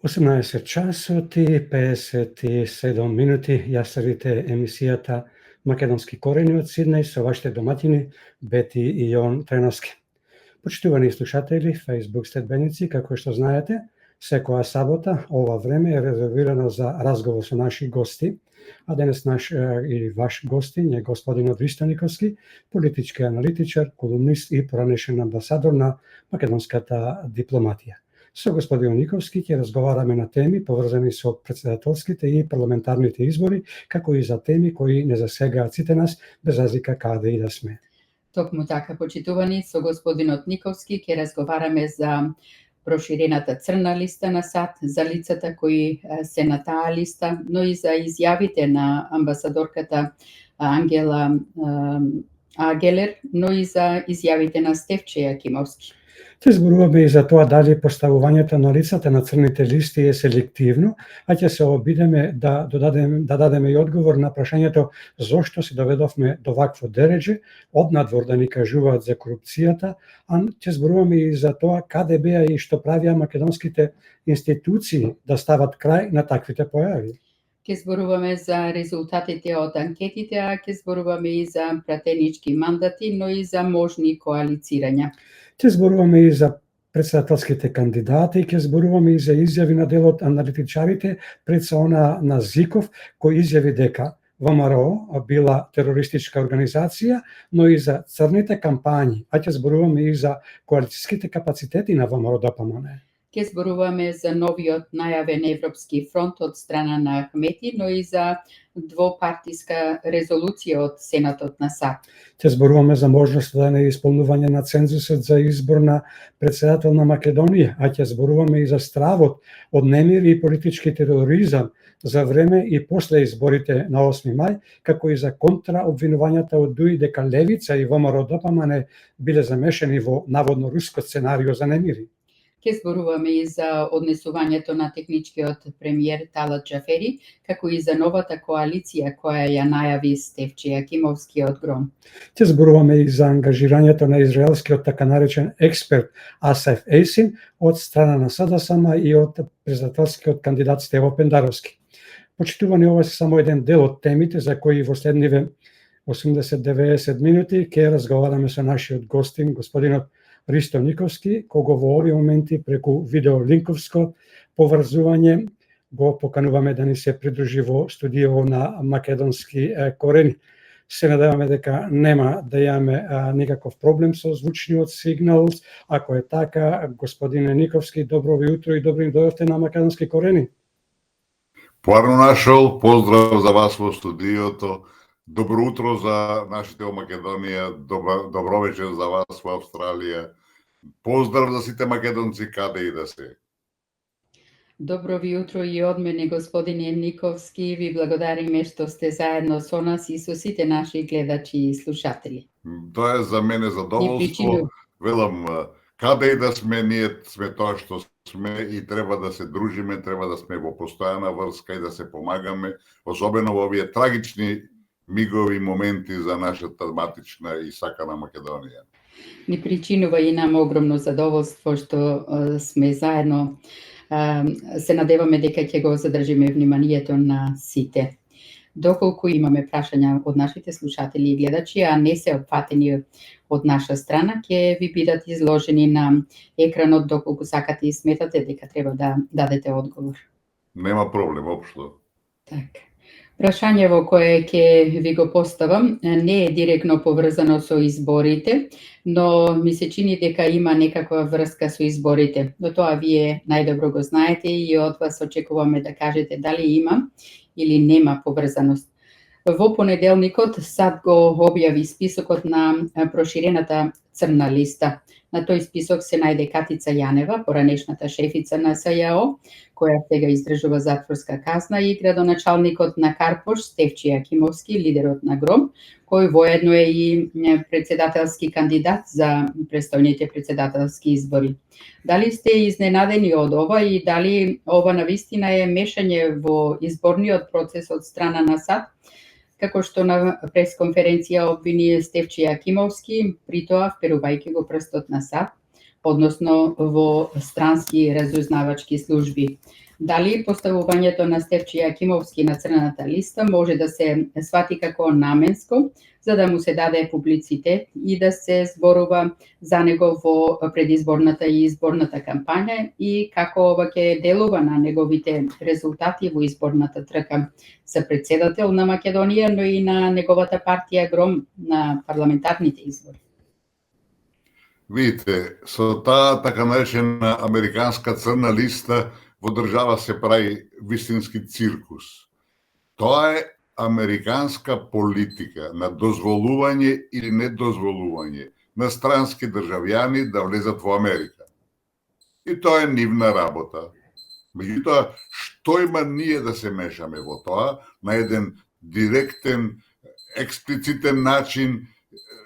18 часоти 57 минути. Ја следите емисијата Македонски корени од Сиднеј со вашите доматини Бети и Јон Треновски. Почитувани слушатели, Facebook следбеници, како што знаете, секоја сабота ова време е резервирано за разговор со наши гости, а денес наш и ваш гостин е господин Ристо Никовски, политички аналитичар, колумнист и поранешен амбасадор на македонската дипломатија. Со господин Никовски ќе разговараме на теми поврзани со претседателските и парламентарните избори, како и за теми кои не засегаат сите нас, без разлика каде и да сме. Токму така, почитувани, со господинот Никовски ќе разговараме за проширената црна листа на САД, за лицата кои се на таа листа, но и за изјавите на амбасадорката Ангела Агелер, но и за изјавите на Стефче Јакимовски. Ќе зборуваме и за тоа дали поставувањето на лицата на црните листи е селективно, а ќе се обидеме да дадеме и одговор на прашањето зошто се доведовме до вакво дередже, однадвор да ни кажуваат за корупцијата, а ќе зборуваме и за тоа каде беа и што правиа македонските институции да стават крај на таквите појави. Ќе зборуваме за резултатите од анкетите, а ќе зборуваме и за пратенички мандати, но и за можни коалицирања. Ќе зборуваме и за претседателските кандидати, ќе зборуваме и за изјави на дел од аналитичарите пред се она на Зиков, кој изјави дека ВМРО била терористичка организација, но и за црните кампањи, а ќе зборуваме и за коалицијските капацитети на ВМРО-ДПМН. Ќе зборуваме за новиот најавен Европски фронт од страна на Ахмети, но и за двопартиска резолуција од Сенатот на САД. Ќе зборуваме за можноста за неисполнување на цензусот за избор на претседател на Македонија, а ќе зборуваме и за стравот од немир и политички тероризам за време и после изборите на 8 мај, како и за контраобвинувањата од ДУИ дека Левица и ВМРО-ДПМН биле замешани во наводно руско сценарио за немири. Ќе зборуваме и за однесувањето на техничкиот премиер Талат Џафери, како и за новата коалиција која ја најави Стефче Јакимовски од ГРОМ. Ќе зборуваме и за ангажирањето на израелскиот така наречен експерт Асаф Ейсин од страна на СДСМ и од претседателскиот кандидат Стево Пендаровски. Почитувани, ова се само еден дел од темите за кои во следниве 80-90 минути ќе разговараме со нашиот гостин, господинот Ристо Никовски, кого во овие моменти преку видеолинковско поврзување го покануваме да ни се придружи во студио на Македонски корени. Се надеваме дека нема да имаме никаков проблем со звучниот сигнал. Ако е така, господине Никовски, добро ви утро и добро дојдовте на Македонски корени. Поарно нашол, поздрав за вас во студиото. Добро утро за нашите во Македонија, добро вечер за вас во Австралија. Поздрав за сите македонци каде и да се. Добро ви утро и од мене, господине Никовски. Ви благодариме што сте заедно со нас и со сите наши гледачи и слушатели. Тоа е за мене задоволство. Велам, каде и да сме, ние сме тоа што сме и треба да се дружиме, треба да сме во постојана врска и да се помагаме, особено во овие трагични мигови моменти за нашата матична и сакана Македонија. Ни причинува и нам огромно задоволство што сме заедно. Се надеваме дека ќе го задржиме вниманието на сите. Доколку имаме прашања од нашите слушатели и гледачи, а не се опфатени од наша страна, ќе ви бидат изложени на екранот доколку сакате и сметате дека треба да дадете одговор. Нема проблем, општо. Така. Прашањево кое ќе ви го поставам не е директно поврзано со изборите, но ми се чини дека има некаква врска со изборите. Но тоа вие најдобро го знаете и од вас очекуваме да кажете дали има или нема поврзаност. Во понеделникот САД го објави списокот на проширената црна листа. На тој список се најде Катица Јанева, поранешната шефица на СЈО, која сега издржува затворска казна, и градоначалникот на Карпош Стефче Јакимовски, лидерот на ГРОМ, кој воедно е и претседателски кандидат за престојните претседателски избори. Дали сте изненадени од ова и дали ова навистина е мешање во изборниот процес од страна на САД? Како што на пресконференција обвини Стефче Јакимовски, при тоа вперувајќи го прстот на САД, односно во странски разузнавачки служби. Дали поставувањето на Стефче Јакимовски на црната листа може да се свати како наменско, за да му се даде публицитет и да се зборува за него во предизборната и изборната кампања и како ова ќе делува на неговите резултати во изборната трка за председател на Македонија, но и на неговата партија Гром на парламентарните избори. Видите, со таа така наречена американска црна листа во држава се прави вистински циркус. Тоа е американска политика на дозволување или недозволување на странски државјани да влезат во Америка. И тоа е нивна работа. Меѓутоа, што има ние да се мешаме во тоа на еден директен, експлицитен начин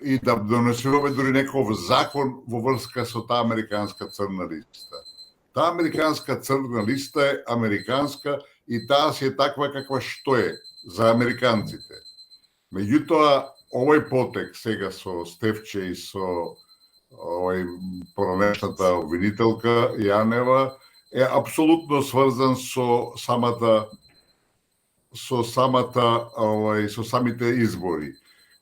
и да донесуваме дури некој закон во врска со таа американска црна листа. Таа американска црна листа е американска и таа си е таква каква што е за американците. Меѓутоа, овој потек сега со Стефче и со поранешната обвинителка Јанева е апсолутно сврзан со самите избори.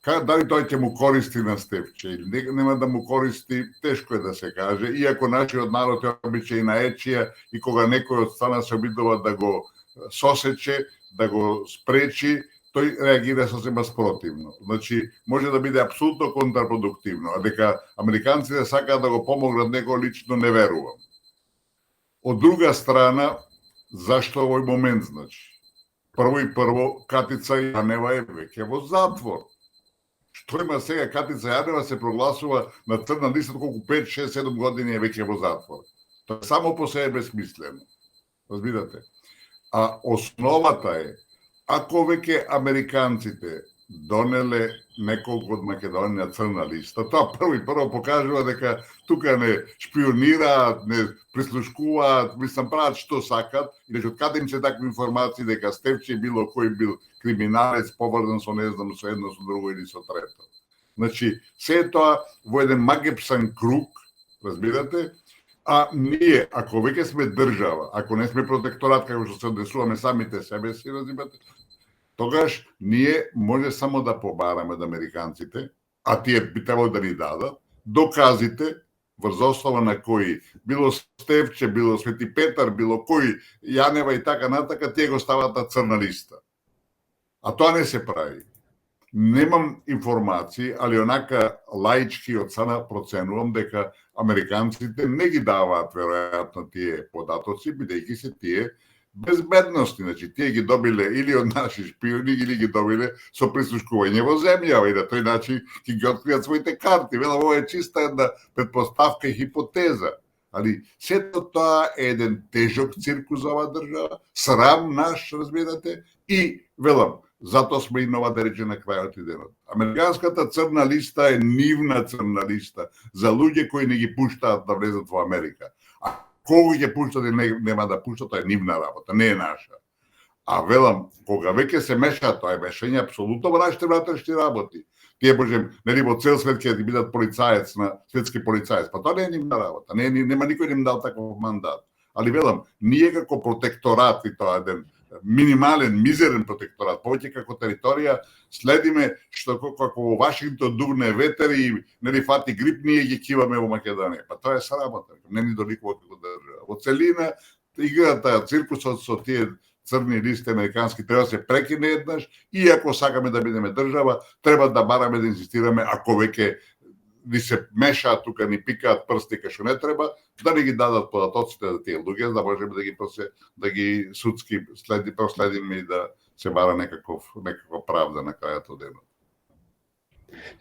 Дали тој ќе му користи на Стефче или нема да му користи, тешко е да се каже, иако нашиот народ е обичај на ечија и кога некој од страна се обидува да го сосече, да го спречи, тој реагира сосема спротивно. Значи, може да биде апсолутно контрапродуктивно, а дека американците сакаат да го помогнат некој лично не верувам. Од друга страна, зашто овој момент, значи? Прво, Катица Јанева е веќе во затвор. Што има сега? Катица Јанева се прогласува на црна листа колку 5, 6, 7 години е веќе во затвор. Тоа е само по себе безсмислено. Разбирате? А основата е, ако веќе американците донеле неколку од Македонија црна листа, тоа прво покажува дека тука не шпионираат, не прислушкуваат, прават што сакат, и дека од каде им се такви информации дека Стефче било кој бил криминалец поврзан со не знам со едно, со друго или со трето. Значи, се тоа во еден магепсан круг, разбирате, а ние, ако веќе сме држава, ако не сме протекторат, како што се однесуваме самите себе си, разбирате, тогаш ние може само да побараме од американците, а тие би требало да ни дадат, доказите врз основа на кои било Стефче, било Свети Петар, било кој Јанева и така натака, тие го стават на црна листа. А тоа не се прави. Немам информации, али онака лаички од сана проценувам дека американците не ги даваат веројатно тие податоци, бидејќи се тие безбедности, значи тие ги добиле или од наши шпиони, или ги добиле со прислушкување во земја, и на тој начин ќе ги откријат своите карти. Велам, ова е чиста една предпоставка и хипотеза. Али сето тоа е еден тежок циркус за оваа држава, срам наш, разбирате, и велам, затоа сме и нова да рече на крајот и денот. Американската црна листа е нивна црна листа за луѓе кои не ги пуштаат да влезат во Америка. А кога ќе пуштат и нема да пуштат, тоа е нивна работа, не е наша. А велам, кога веќе се меша, тоа е мешање апсолутно во нашите внатрешни работи. Тие можем, нели во цел свет ќе бидат полицаец на светски полицаец, па тоа не е нивна работа. Нема никој не им дал таков мандат. Али велам, ние како протекторат, и тоа еден минимален, мизерен протекторат, повеќе како територија, следиме што како во Вашингтон дувне ветер и нели фати грип, ние ги киваме во Македонија. Па тоа е срамота, не ни доликува како држава. Во целина, играта, циркусот со тие црни листи американски треба да се прекине еднаш, и ако сакаме да бидеме држава, треба да бараме да инсистираме, ако веќе ни се мешаат тука, ни пикаат прсти кај што не треба, да не ги дадат податоците за тие луѓе, да можеме да ги судски проследиме и да се бара некаква правда на крајот од денот.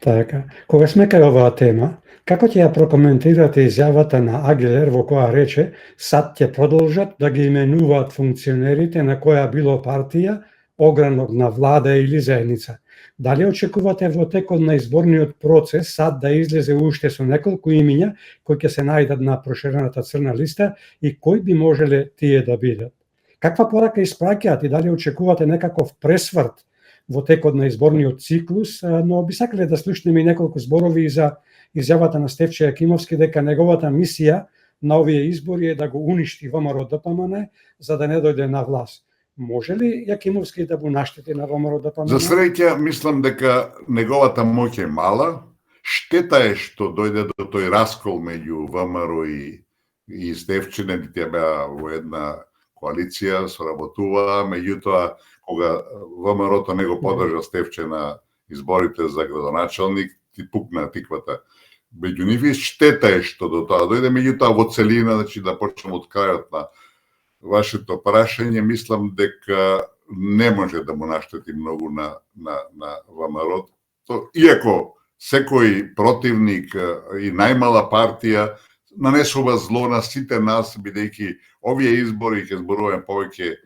Така, кога сме кај оваа тема, како ќе ја прокоментирате изјавата на Агилер во која рече сад ќе продолжат да ги именуваат функционерите на која било партија, огранок на влада или заедница? Дали очекувате во текот на изборниот процес сад да излезе уште со неколку имиња кои ќе се најдат на проширената црна листа и кои би можеле тие да бидат? Каква порака испраќаат и дали очекувате некаков пресврт во текот на изборниот циклус, но би сакале да слушнеме и неколку зборови за изјавата на Стефче Јакимовски дека неговата мисија на овие избори е да го уништи ВМРО ДПМН за да не дојде на власт. Може ли Јакимовски да го наштети на ВМРО ДПМН? За среќа, мислам дека неговата моќ е мала. Штета е што дојде до тој раскол меѓу ВМРО и Стефче, тие беа во една коалиција, соработуваа, меѓутоа кога ВМРО-то не го подржа Стефче на изборите за градоначалник, ти пукна тиквата меѓу нив и штета е што до тоа дојде, меѓутоа во целина, значи да почнем од крајот на вашето прашање, мислам дека не може да му наштети многу на ВМРО. Иако секој противник и најмала партија нанесува зло на сите нас, бидејќи овие избори, ќе зборуваме повеќе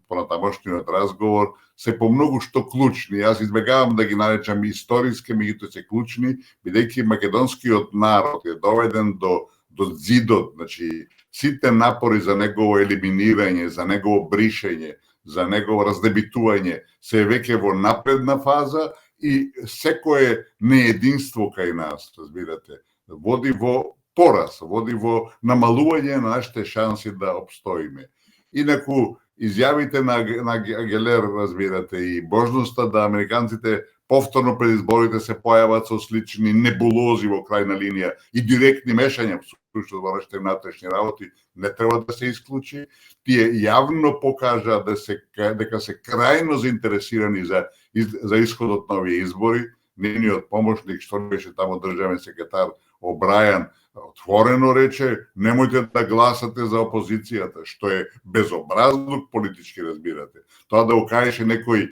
понатамошниот разговор, се по многу што клучни. Јас избегавам да ги наречам историски, меѓутоа се клучни, бидејќи македонскиот народ е доведен до зидот, значи сите напори за негово елиминирање, за негово бришење, за негово раздебитување се веќе во напредна фаза и секое неединство кај нас, разбирате, води во пораз, води во намалување на нашите шанси да обстоиме. Инаку, изјавите на Гелер, разбирате, и можноста да американците повторно пред изборите се појават со слични небулози во крајна линија и директни мешања во нашите внатрешни работи, не треба да се исклучи. Тие јавно покажа дека се крајно заинтересирани за исходот на овие избори. Нениот помошник, што беше тамо државен секретар Обрајан, отворено рече, немојте да гласате за опозицијата, што е безобразлук политички, разбирате. Тоа да окажеше некој,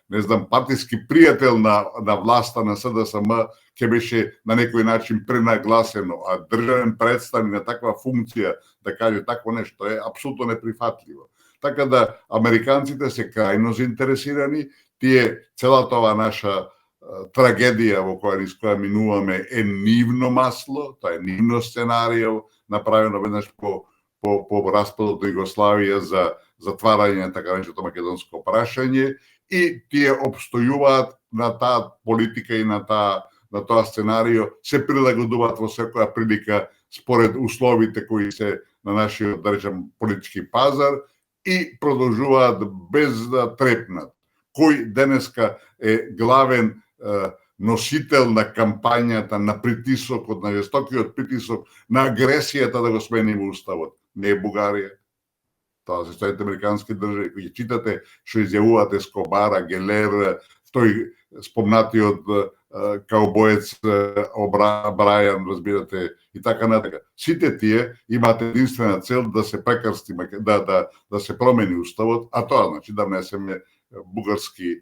не знам, партиски пријател на власта на СДСМ, ќе беше на некој начин пренагласено, а државен представник на таква функција да каже такво нешто е апсолутно неприфатливо. Така да американците се крајно заинтересирани, тие целата ова наша трагедија во која минуваме е нивно масло, тоа е нивно сценарио, направено веднаш по распадот на Југославија за затварање на така нареченото македонско прашање и тие обстојуваат на таа политика и на тоа сценарио, се прилагодуваат во секоја прилика според условите кои се на нашиот, да речем, политички пазар и продолжуваат без да трепнат. Кој денеска е главен носител на кампањата, на притисокот, на жестокиот притисок, на агресијата да го смениме уставот? Не е Бугарија. Тоа се Соединените американски држави. Кои читате што изјавуваат Ескобара, Гелер, тој спомнатиот каубоец Обрајан, разбирате, и така натака. Сите тие имаат единствена цел да се прекрсти, да се промени уставот, а тоа значи да внесеме бугарски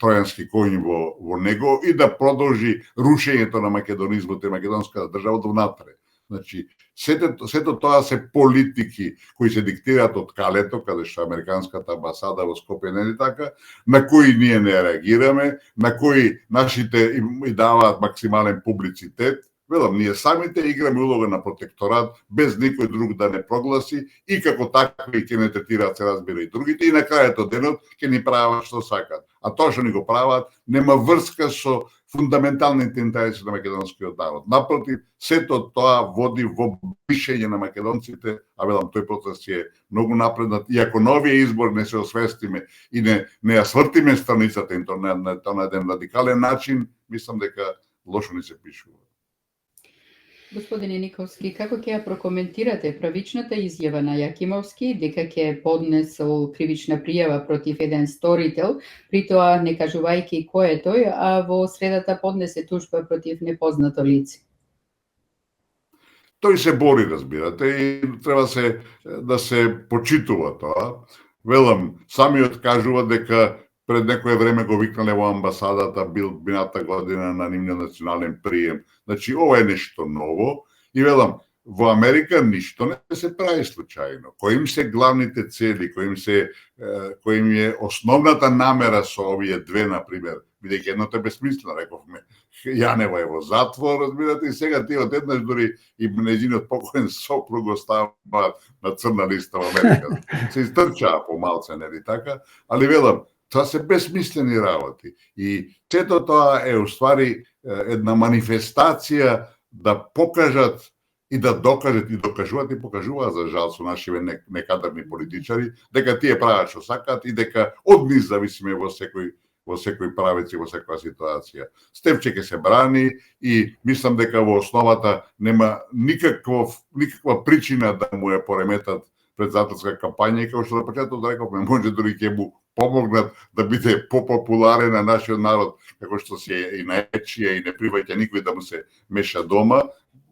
тројански коњ во него и да продолжи рушењето на македонизмот и македонската држава довнатре. Значи, сето тоа се политики кои се диктираат од Калето, каде што американската амбасада во Скопје не е така, на кои ние не реагираме, на кои нашите им даваат максимален публицитет. Велам, ние самите играме улога на протекторат, без никој друг да не прогласи и како такви ќе не третираат, се разбира, и другите, и на крајот од денот ќе ни прават што сакат. А тоа што ни го прават нема врска со фундаменталните интереси на македонскиот народ. Напротив, сето тоа води во бришење на македонците, а велам, тој процес е многу напреднат. И ако на овие избори не се освестиме и не ја свртиме страницата им на еден радикален начин, мислам дека лошо ни се пишува. Господине Николски, како ќе ја прокоментирате правичната изјава на Јакимовски дека ќе поднесол кривична пријава против еден сторител, при тоа не кажувајќи кој е тој, а во средата поднесе тужба против непознато лице? Тој се бори, разбирате, и треба да се почитува тоа. Велам, самиот кажува дека пред некое време го викнале во амбасадата, бил мината година на нивниот национален прием. Значи, ова е нешто ново. И велам, во Америка ништо не се прави случајно. Кои им се главните цели, кои им е основната намера со овие две, например, бидејќи едното е бесмислено, рековме, Јанева е во затвор, разбирате, и сега тие одеднаш дури и нејзиниот покоен сопруг го ставаат на црна листа во Америка. Се изтрчаа помалце, нели така? Али велам, Тоа се безсмислени работи. И сето тоа е уствари една манифестација да покажат и да докажат и докажуваат и покажуваат, за жал, со нашиве некадарни политичари, дека тие прават што сакаат и дека од нив зависиме во секој правец и во секоја ситуација. Стефче ќе се брани и мислам дека во основата нема никаква причина да му ја пореметат предзатворска кампања и како што на почетокот рековме, може дури ќе му помогнат да биде попопуларен на нашиот народ, како што се и наечија и не приваќа никој да му се меша дома,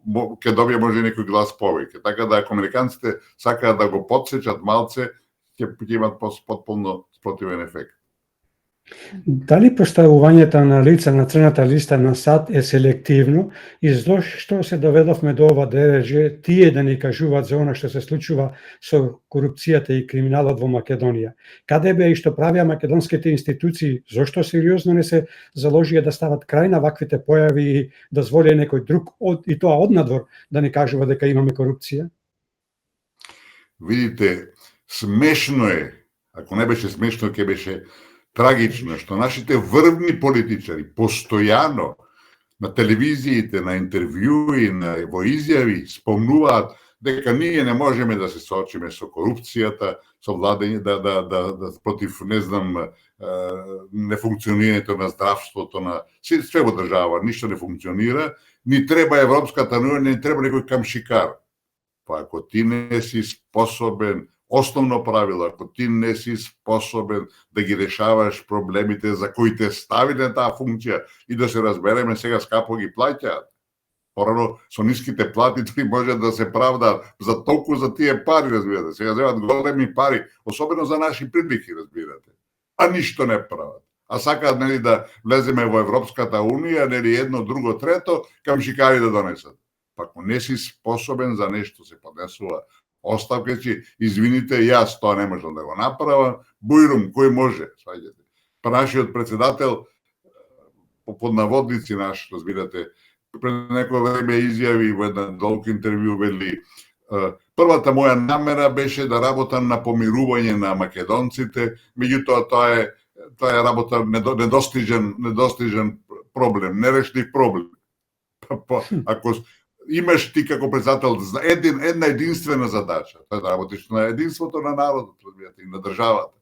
ќе добие може некој глас повеќе. Така да ако американците сакаат да го потсечат малце, ќе имат потполно спротивен ефект. Дали поставувањето на лица на црната листа на САД е селективно и зошто се доведовме до ова дереже тие да ни кажуваат за она што се случува со корупцијата и криминалот во Македонија? Каде беа и што правеа македонските институции? Зошто сериозно не се заложија да стават крај на ваквите појави и дозволија некој друг и тоа однадвор да ни кажува дека имаме корупција? Видите, смешно е. Ако не беше смешно, ќе беше трагично што нашите врвни политичари постојано на телевизиите, на интервјуи, во изјави спомнуваат дека ние не можеме да се соочиме со корупцијата, со владење да против нефункционирањето на здравството, на све во држава, ништо не функционира, ни треба Европската унија, ни треба некој камшикар. Па ако ти не си способен, основно правило, ако ти не си способен да ги решаваш проблемите за кои те стави на таа функција и да се разбереме сега скапо ги плаќаат. Порано со ниските плати тој може да се правдаат за толку за тие пари, разбирате. Сега земат големи пари, особено за наши прилики, разбирате. А ништо не прават. А сакаат нели да влеземе во Европската унија, нели едно, друго, трето, камшикари да донесат. Па ако не си способен за нешто, се поднесува оставка, че извините, јас тоа не можам да го направам, бујрум, кој може, сваѓате. Па нашиот председател, под наводници наш, разбирате, пред некој време изјави во еден долг интервју, вели, првата моја намера беше да работам на помирување на македонците, меѓутоа тоа е работа недостижен проблем, нерешлив проблем. Ако имаш ти како председател една единствена задача, тоа е да работиш на единството на народот, разбирате, и на државата.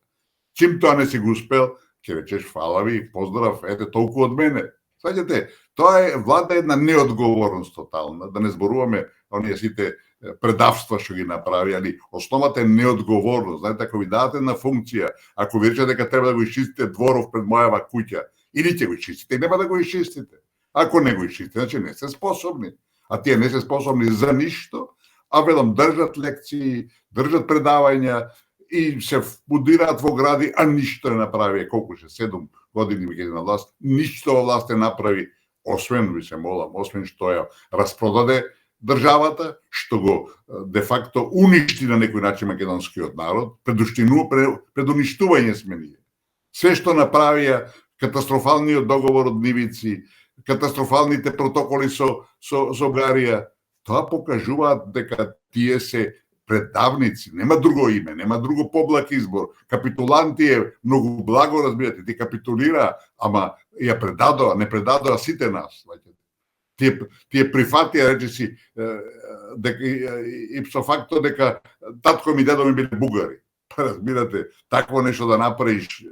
Чим тоа не си го успел, ќе речеш фала ви, поздрав, ете толку од мене. Сваѓате, тоа е влада една неодговорност тотална, да не зборуваме оние сите предавства што ги направи, али основата е неодговорност. Знаете, ако ви дадете на функција, ако ви рече дека треба да го изчистите дворов пред мојава куќа, или ќе го изчистите, нема да го изчистите. Ако не го изчистите, значи не сте способни. А тие не се способни за ништо, а велам држат лекции, држат предавања и се вбудираат во гради, а ништо не направи. Колку ше 7 години веќе на власт, ништо во власт не направи, освен, ви се молам, освен што ја распродаде државата, што го де факто уништи на некој начин македонскиот народ, предуништување сме ние. Све што направија, катастрофалниот договор од Нивици, катастрофалните протоколи со Гарија, тоа покажуваат дека тие се предавници, нема друго име, нема друго поблак избор. Капитуланти е многу благо, разбирате, ти капитулира, ама ја предадоа, не предадоа сите нас. Тие прифатија, речеси, ипсо факто дека татко ми дедо ми биле бугари. Разбирате, такво нешто да направиш,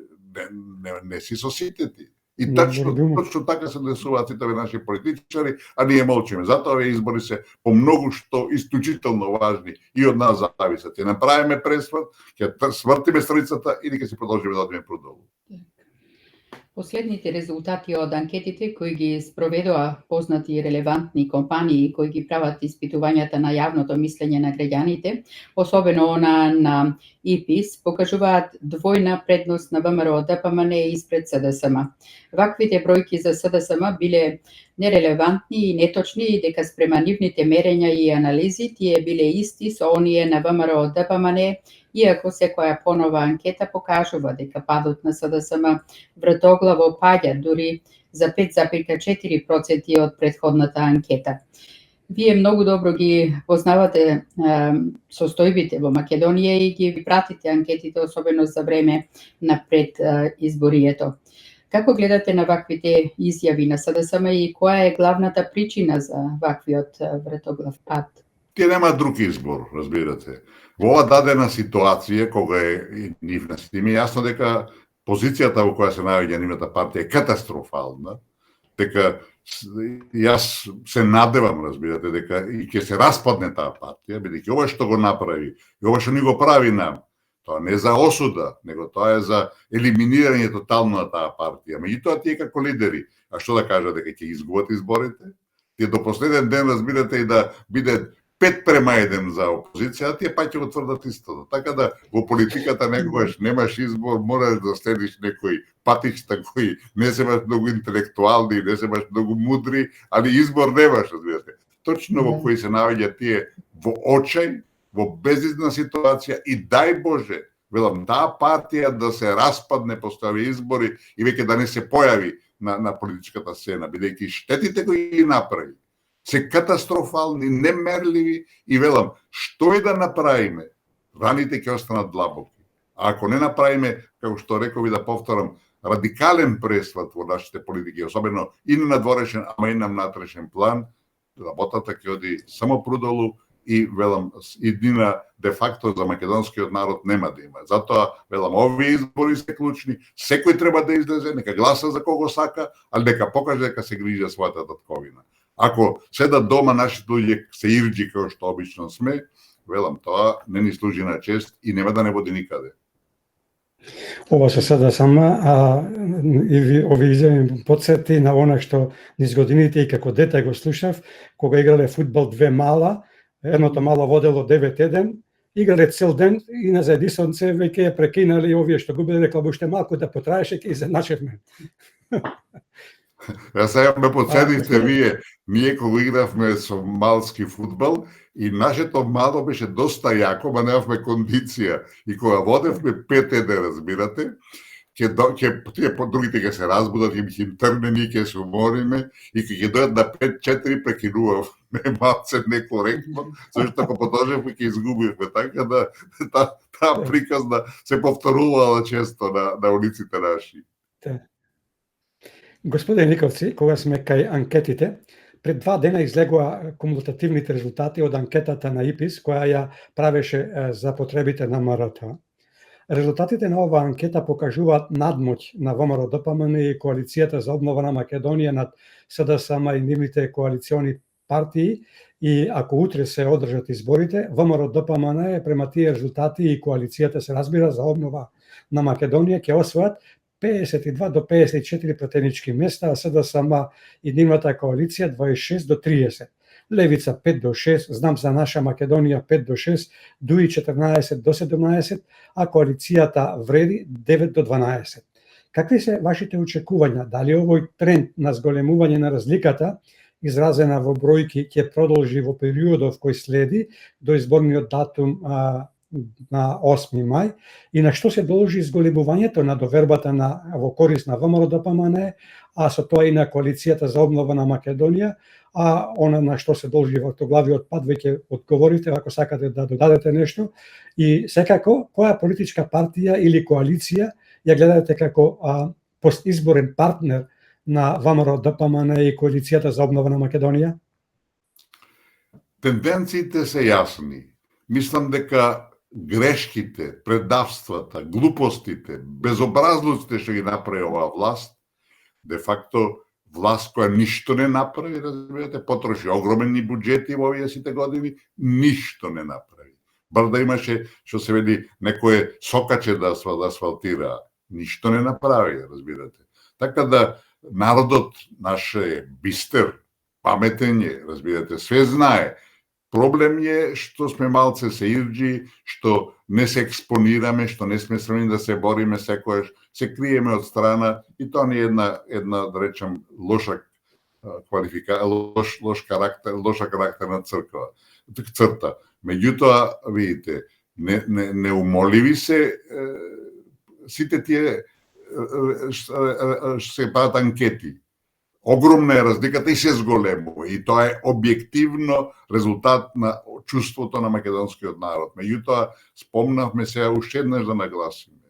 не си со сите ти. И точно така се десуваат сите наши политичари, а ние молчиме. Затоа овие избори се по многу што исклучително важни и од нас зависат. Ќе направиме пресврт, ќе свртиме страницата или ќе се продолжиме да одиме продолу. Последните резултати од анкетите кои ги спроведоа познати и релевантни компании кои ги прават испитувањата на јавното мислење на граѓаните, особено она на ИПИС, покажуваат двојна предност на ВМРО ДПМН испред СДСМ. Ваквите бројки за СДСМ биле нерелевантни и неточни и дека спрема нивните мерења и анализи тие биле исти со оние на ВМРО ДПМН, иако секоја понова анкета покажува дека падот на СДСМ вртоглаво паѓа дури за 5,4% од претходната анкета. Вие многу добро ги познавате состојбите во Македонија и ги пратите анкетите, особено за време напред изборието. Како гледате на ваквите изјави на СДСМ и која е главната причина за ваквиот вратоглав пат? Тие нема друг избор, разбирате. Во ова дадена ситуација, кога е нивна стими, јасно дека позицијата во која се наоѓа нивната партија е катастрофална, дека јас се надевам, разбирате, дека и ќе се распадне таа партија, бидејќи ова што го направи, и ова што ни го прави нам, тоа не е за осуда, него тоа е за елиминирање тотално на таа партија. Меѓутоа тие како лидери, а што да кажат, дека ќе изгубат изборите? Тие до последен ден, разбирате, и да биде 5:1 за опозиција, тие пак ќе го тврдат истото. Така да во политиката некогаш немаш избор, мораш да следиш некои патишта кои не се баш многу интелектуални, не се баш многу мудри, али избор немаш, разбирате. Точно во кои се наоѓа тие во очај, во безизна ситуација и дај Боже, велам, таа партија да се распадне после овие избори и веќе да не се појави на политичката сцена, бидејќи штетите кои ги направи се катастрофални, немерливи и велам, што и да направиме, раните ќе останат длабоки. А ако не направиме, како што реков и да повторам, радикален пресват во нашите политики, особено и на надворешен, ама и на внатрешен план, работата ќе оди само прудолу и велам, иднина де факто за македонскиот народ нема да има. Затоа велам, овие избори се клучни, секој треба да излезе, нека гласа за кого сака, али нека покаже дека се грижи за својата татковина. Ако седат дома нашите луѓе се ирџи како што обично сме, велам, тоа не ни служи на чест и нема да не води никаде. Ова се сада сама, и овие изјави потсети на она што низ годините и како дете го слушав, кога играле фудбал две мала, едното мало водело 9-1, играле цел ден и на заедисонце веќе ја прекинали овие што губеле, рекла уште малку да потраеше ќе изначевме. Сега ме подседите вие, ние кога игравме со малски фудбал и нашето мало беше доста јако, ма немавме кондиција. И кога водевме 5-1, разбирате, тие другите ќе се разбудат, ќе им трне, ние ќе се умориме и ќе дојдат на 5-4 прекинувавме малце некоректно, зашто ако продолжевме ќе изгубивме. Така да таа приказна се повторувала често на улиците наши. Господи Николци, кога сме кај анкетите, пред 2 дена излегува кумулативните резултати од анкетата на ИПИС, која ја правеше за потребите на МРТ. Резултатите на оваа анкета покажуваат надмоќ на ВМРО-ДПМН и Коалицијата за обнова на Македонија над СДСМ и нивните коалициони партии, и ако утре се одржат изборите, ВМРО-ДПМН према тие резултати и Коалицијата се разбира за обнова на Македонија ќе освојат 52 до 54 пратенички места, а СДСМ и нивната коалиција 26 до 30. Левица 5 до 6, Знам за наша Македонија 5 до 6, ДУИ 14 до 17, а коалицијата Вреди 9 до 12. Какви се вашите очекувања? Дали овој тренд на зголемување на разликата, изразена во бројки, ќе продолжи во периодов кој следи до изборниот датум на 8 мај, и на што се должи зголемувањето на довербата во корис на ВМРО-ДПМН, а со тоа и на Коалицијата за обнова на Македонија, а она на што се должи вратоглавиот пат веќе одговорите, ако сакате да додадете нешто, и секако која политичка партија или коалиција ја гледате како постизборен партнер на ВМРО-ДПМН и Коалицијата за обнова на Македонија? Тенденциите се јасни. Мислам дека грешките, предавствата, глупостите, безобразностите што ги направи оваа власт, де факто власт која ништо не направи, разбирате, потроши огромни буџети во овие сите години, ништо не направи. Бар да имаше, што се вели, некое сокаче да асфалтира, ништо не направи, разбирате. Така да народот наш е бистер, паметен е, разбирате, све знае. Проблем е што сме малце се ирџи, што не се експонираме, што не сме срамни да се бориме секојаш, се криеме од страна и тоа не е една да речем лоша лоша карактерна црта. Меѓутоа, видите, неумоливи се сите тие што се прават анкети. Огромна е разликата и се зголемува. И тоа е објективно резултат на чувството на македонскиот народ. Меѓутоа, спомнавме сега уште еднаш да нагласиме.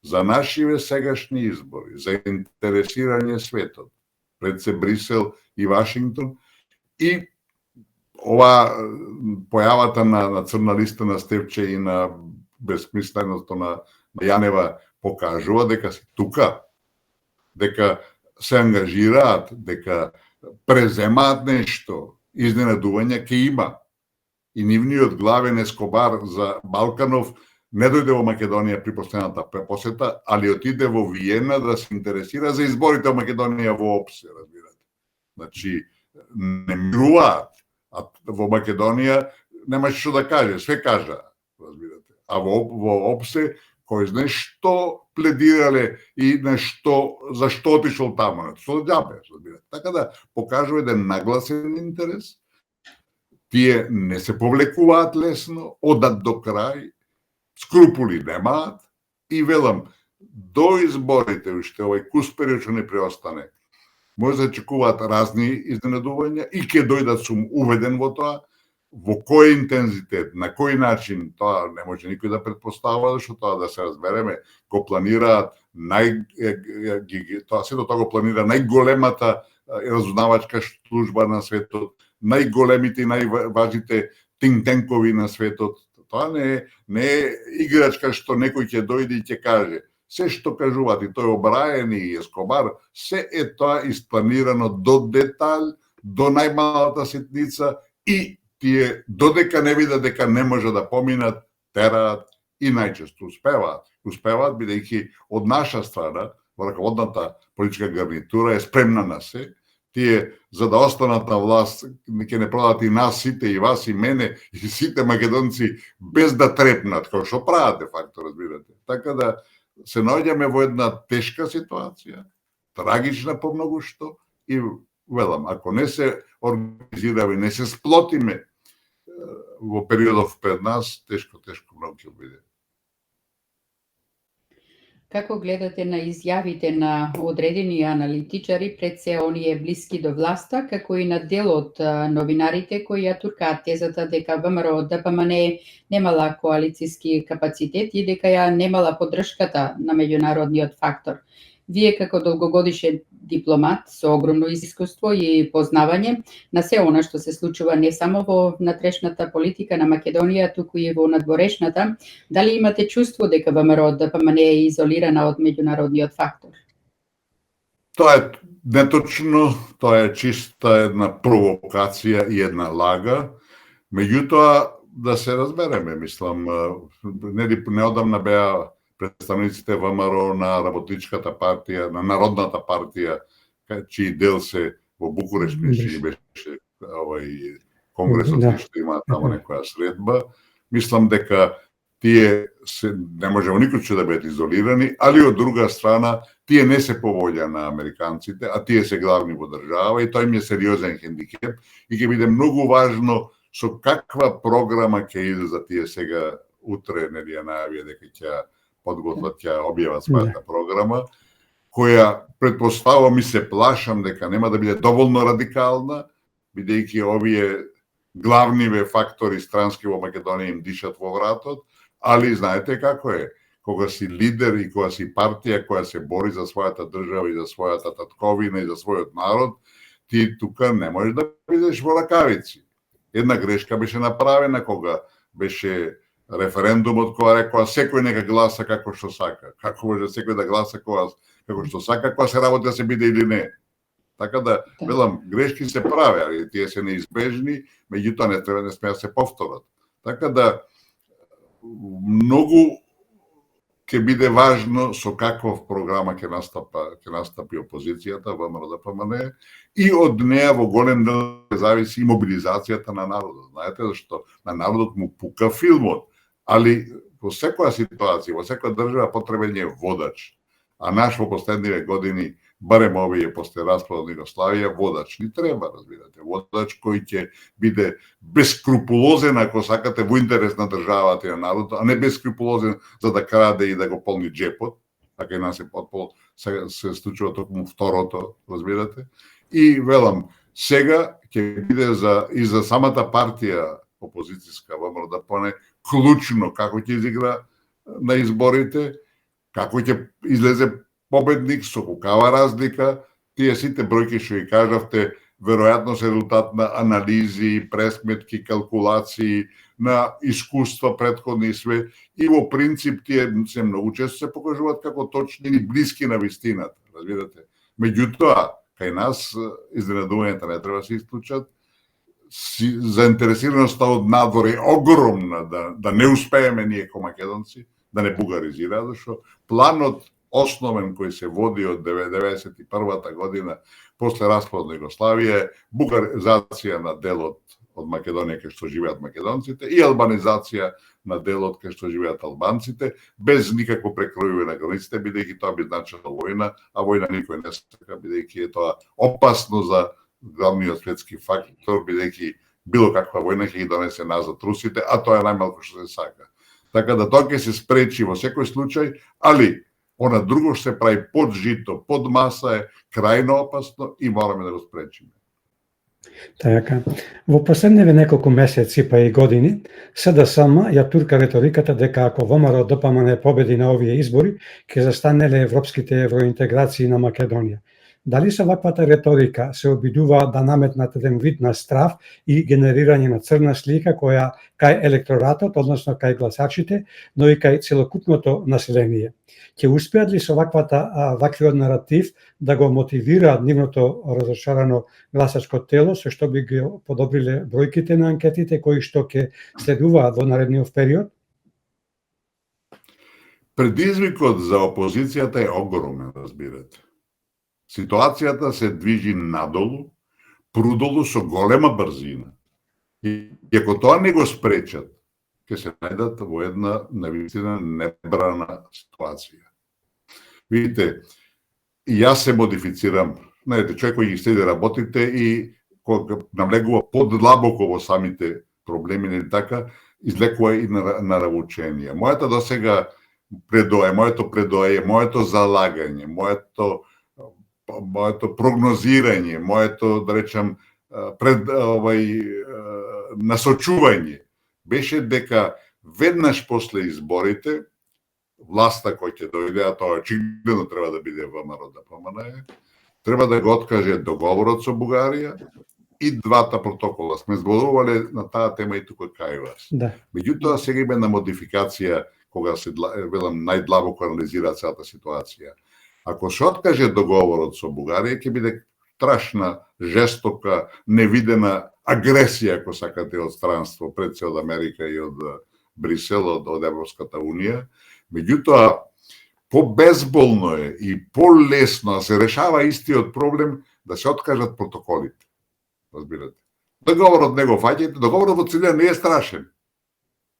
За нашиве сегашни избори, за интересирање светот, пред се Брисел и Вашингтон, и ова појавата на црна листа на Стефче и на безсмисленото на Јанева покажува дека се тука, дека се ангажираат, дека преземаат нешто, изненадување ќе има. И нивниот главен Ескобар за Балканов не дојде во Македонија при последната посета, али отиде во Виена да се интересира за изборите во Македонија воопште, разбирате. Значи, не мируваат. А во Македонија немаше што да каже, све кажа, разбирате. А во опсе, кој знае што пледирале и за што отишол таму, што ѓабе, разбирате. Така да покажува еден нагласен интерес. Тие не се повлекуваат лесно, одат до крај, скрупули немаат и велам, до изборите уште овој кус период што не преостане, може да очекуваат разни изненадувања и ќе дојдат, сум уведен во тоа, во кој интензитет, на кој начин, тоа не може никој да претпоставува, зашто тоа да се разбереме, го планираат сето тоа го планира најголемата разузнавачка служба на светот, најголемите и најважните think-танкови на светот. Тоа не е играчка што некој ќе дојде и ќе каже. Се што кажуваат, и тој Обраен и Ескобар, се е тоа испланирано до детал, до најмалата ситница и тие додека не видат дека не може да поминат, тераат и најчесто успеваат. Успеваат бидејќи од наша страна, во раководната политичка гарнитура е спремна на се. Тие, за да останат на власт, ќе не продадат и нас сите, и вас, и мене, и сите македонци, без да трепнат, кој што прават, де факто, разбирате. Така да се наоѓаме во една тешка ситуација, трагична по многу што, и велам, ако не се организираме, не се сплотиме во периодов пред нас, тешко многу ќе биде. Како гледате на изјавите на одредени аналитичари, пред се оние блиски до власта, како и на дел од новинарите кои ја туркаат тезата дека ВМРО ДПМН немала коалициски капацитет и дека ја немала поддршката на меѓународниот фактор? Вие како долгогодишен дипломат со огромно искуство и познавање на се она што се случува не само во внатрешната политика на Македонија, туку и во надворешната, дали имате чувство дека ВМРО ДПМН е изолирана од меѓународниот фактор? Тоа е неточно, тоа е чиста една провокација и една лага. Меѓутоа, да се разбереме, мислам, неодамна беа представниците ВМРО на Работничката партија, на Народната партија, чиј дел се во Букурешт, беше конгресот што има таму некоја средба. Мислам дека тие не може во никој случај да бидат изолирани, али од друга страна тие не се поволја на американците, а тие се главни во држава и тоа им е сериозен хендикеп и ќе биде многу важно со каква програма ќе иде за тие сега утре, нели ја најавија дека ќе подготват, ќе објават својата програма, која претпоставувам и се плашам дека нема да биде доволно радикална, бидејќи овие главниве фактори странски во Македонија им дишат во вратот, али знаете како е, кога си лидер и кога си партија која се бори за својата држава и за својата татковина и за својот народ, ти тука не можеш да бидеш во ракавици. Една грешка беше направена кога беше референдумот која рекоа секој нека гласа како што сака. Како може секој да гласа како што сака, кога се работи да се биде или не. Така да, велам, грешки се прави, али тие се неизбежни, меѓутоа не смеа се повторат. Така да, многу ќе биде важно со каков програма ќе настапи опозицијата во ВМРО-ДПМН и од неа во голем дел зависи и мобилизацијата на народот. Знаете зашто на народот му пука филмот, али во секоја ситуација, во секоја држава потребен е водач. А наш во последниве години, барем овие после распадот на Југославија, водач ни треба, разбирате. Водач кој ќе биде бескрупулозен, ако сакате, во интерес на државата и на народот, а не бескрупулозен за да краде и да го полни джепот, така и нас се случува токму второто, разбирате. И велам, сега ќе биде и за самата партија опозицијска ВМРО-ДПМНЕ клучно како ќе изигра на изборите, како ќе излезе победник, со каква разлика. Тие сите бројки што ги кажавте, веројатно се резултат на анализи, пресметки, калкулации, на искуства претходни и све. И во принцип тие се многу често се покажуваат како точни и блиски на вистината, разбирате. Меѓутоа, кај нас изненадувањата не треба да се исклучат. Заинтересираноста од надвор е огромна да не успееме ние ко македонци, да не бугаризира, зашто планот основен кој се води од 1991 година после распад на Југославија е бугаризација на делот од Македонија кај што живеат македонците и албанизација на делот кај што живеат албанците, без никакво прекројување на границите, бидејќи тоа би значило војна, а војна никој не сака, бидејќи е тоа опасно за главниот светски фактор, бидејќи било каква војна ќе ги донесе назад русите, а тоа е најмалку што се сака. Така да тоа ќе се спречи во секој случај, али она друго што се прави под жито, под маса е крајно опасно и мораме да го спречиме. Така. Во последниве неколку месеци па и години, СДСМ ја турка реториката дека ако ВМРО-ДПМНЕ победи на овие избори, ќе застанеле европските евроинтеграции на Македонија. Дали со ваквата реторика се обидуваат да наметнат еден вид на страв и генерирање на црна слика која кај електоратот, односно кај гласачите, но и кај целокупното население? Ќе успеат ли со ваквиот наратив да го мотивираат нивното разочарано гласачко тело, со што би ги подобриле бројките на анкетите кои што ќе следуваат во наредниот период? Предизвикот за опозицијата е огромен, разбирате. Ситуацијата се движи надолу, прудолу со голема брзина. И ако тоа не го спречат, ќе се најдат во една навистина небрана ситуација. Видите, јас се модифицирам. Знаете, човек кој ги следи работите и кој навлегува подлабоко во самите проблеми, нели така, излекува и на равученија. Моето досега предоје, моето залагање, моето прогнозирање, моето, да речам, насочување беше дека веднаш после изборите власта кој ќе дојде, а тоа очигледно треба да биде ВМРО-ДПМНЕ, треба да го откаже договорот со Бугарија и двата протокола. Сме зборувале на таа тема и тука кај вас. Да. Меѓутоа сега има на модификација кога се велам најдлабоко анализира целата ситуација. Ако се откаже договорот со Бугарија, ќе биде страшна, жестока, невидена агресија, ако сакате, од странство, пред се од Америка и од Брисел, од Европската Унија. Меѓутоа, побезболно е и полесно се решава истиот проблем да се откажат протоколите. Разбирате? Договорот не го фаќајте, договорот во целина не е страшен.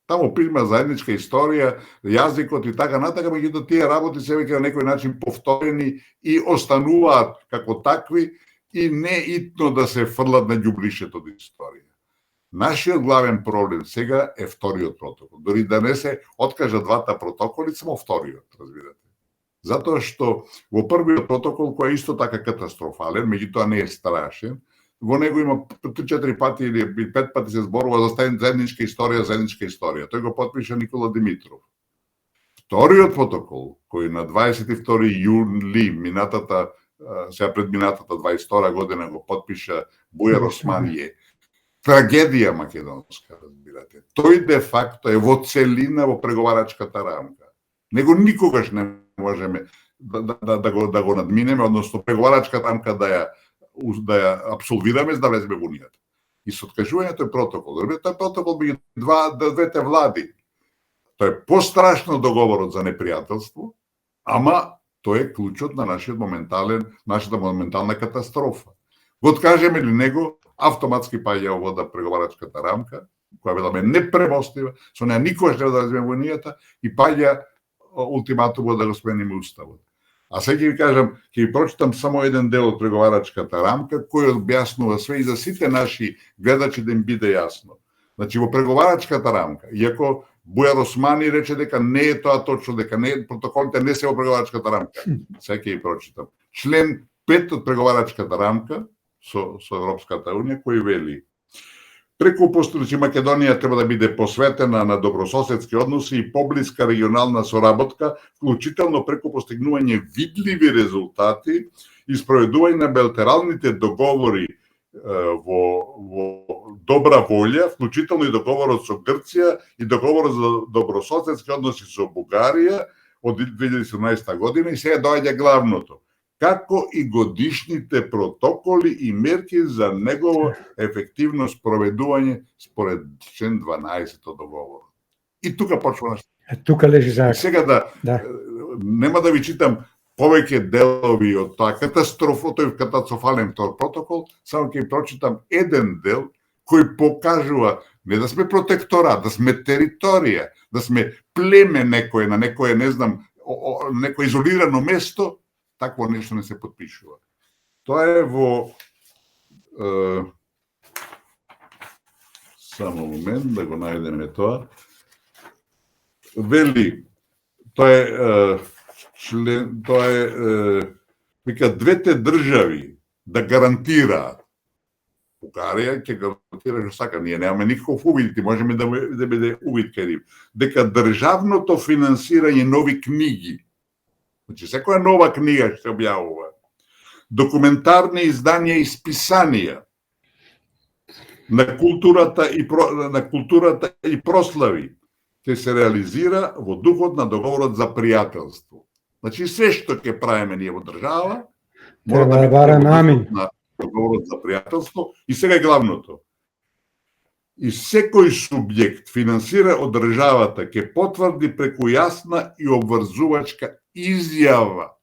Таму има заедничка историја, јазикот и така натака, меѓутоа тие работи се веќе на некој начин повторени и остануваат како такви и не итно да се фрлат на ѓубришето од историја. Нашиот главен проблем сега е вториот протокол. Дори да не се откажат двата протоколи, само вториот, разбирате. Затоа што во првиот протокол, кој е исто така катастрофален, меѓутоа не е страшен, во него има 3-4 пати или 5 пати се зборува за заедничка историја. Тој го потпиша Никола Димитров. Вториот протокол, кој на 22 јули сега предминатата 22 година го потпиша Бујар Османи, е трагедија македонска, разбирате. Тој де факто е во целина во преговарачката рамка. Него никогаш не можеме да го надминеме, односно преговарачката рамка да ја апсолвираме за да влеземе во Унијата. И со откажувањето е протокол. Тој протокол меѓу двете влади. Тој е пострашно договорот за непријателство, ама тој е клучот на нашата моментална катастрофа. Го откажеме ли него, автоматски паѓа овода преговарачката рамка, која веламе непремостива, со неа никогаш не да влеземе во Унијата и паѓа ултиматумот да го смениме уставот. А сега ќе ви кажам, ќе ви прочитам само еден дел од преговарачката рамка, кој објаснува све и за сите наши гледачи да им биде јасно. Значи, во преговарачката рамка, иако Бујар Османи рече дека не е тоа точно, дека протоколите не се во преговарачката рамка, сега ќе ви прочитам. Член 5 од преговарачката рамка со Европската Унија, кој вели: преку постојачи Македонија треба да биде посветена на добрососедски односи и поблиска регионална соработка, вклучително преку постигнување видливи резултати и спроведување на билатералните договори во добра волја, вклучително и договорот со Грција и договорот за добрососедски односи со Бугарија од 2017 година. И сега доаѓа главното: како и годишните протоколи и мерки за негово ефективно спроведување според член 12 од договорот. И тука почва нешто. Тука лежи заак. Сега нема да ви читам повеќе делови од тоа тој катастрофален протокол, само ќе прочитам еден дел кој покажува не да сме протекторат, да сме територија, да сме племе некое, на некое, не знам, некое изолирано место. Такво нешто не се подпишува. Тоа е во... само момент да го најдеме тоа. Вели, тоа е вика, двете држави да гарантираат. Бугарија ќе гарантира што сака, ние немаме никаков увид, можеме да биде увид кај нив, дека државното финансирање нови книги, значи секоја нова книга што се објавува, документарни изданија и списанија на културата и прослави ќе се реализира во духот на договорот за пријателство. Значи се што ќе правиме ние во држава, мора да биде на договорот за пријателство. И сега е главното: и секој субјект финансира од државата ќе потврди преку јасна и обврзувачка изјава.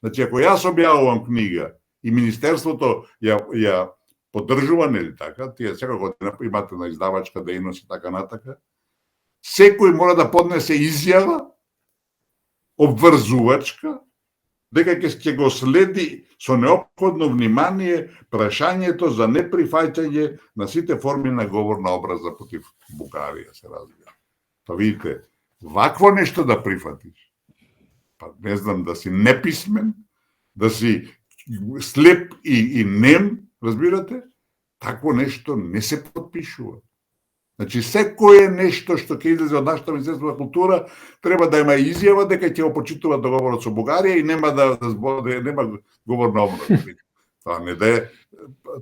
Значи, ако јас објавувам книга и Министерството ја поддржува, нели така, тие секоја година имате на издавачка дејност и така натака, секој мора да поднесе изјава обврзувачка дека ќе го следи со неопходно внимание прашањето за неприфаќање на сите форми на говорна образа против Бугарија, се разбира. Па видите, вакво нешто да прифатиш, па не знам, да си неписмен, да си слеп и нем, разбирате, такво нешто не се подпишува. Значи, секое нешто што ќе излезе од нашето Министерство на култура треба да има изјава дека ќе го почитува договорот со Бугарија и нема нема говорна образа. Тоа не да е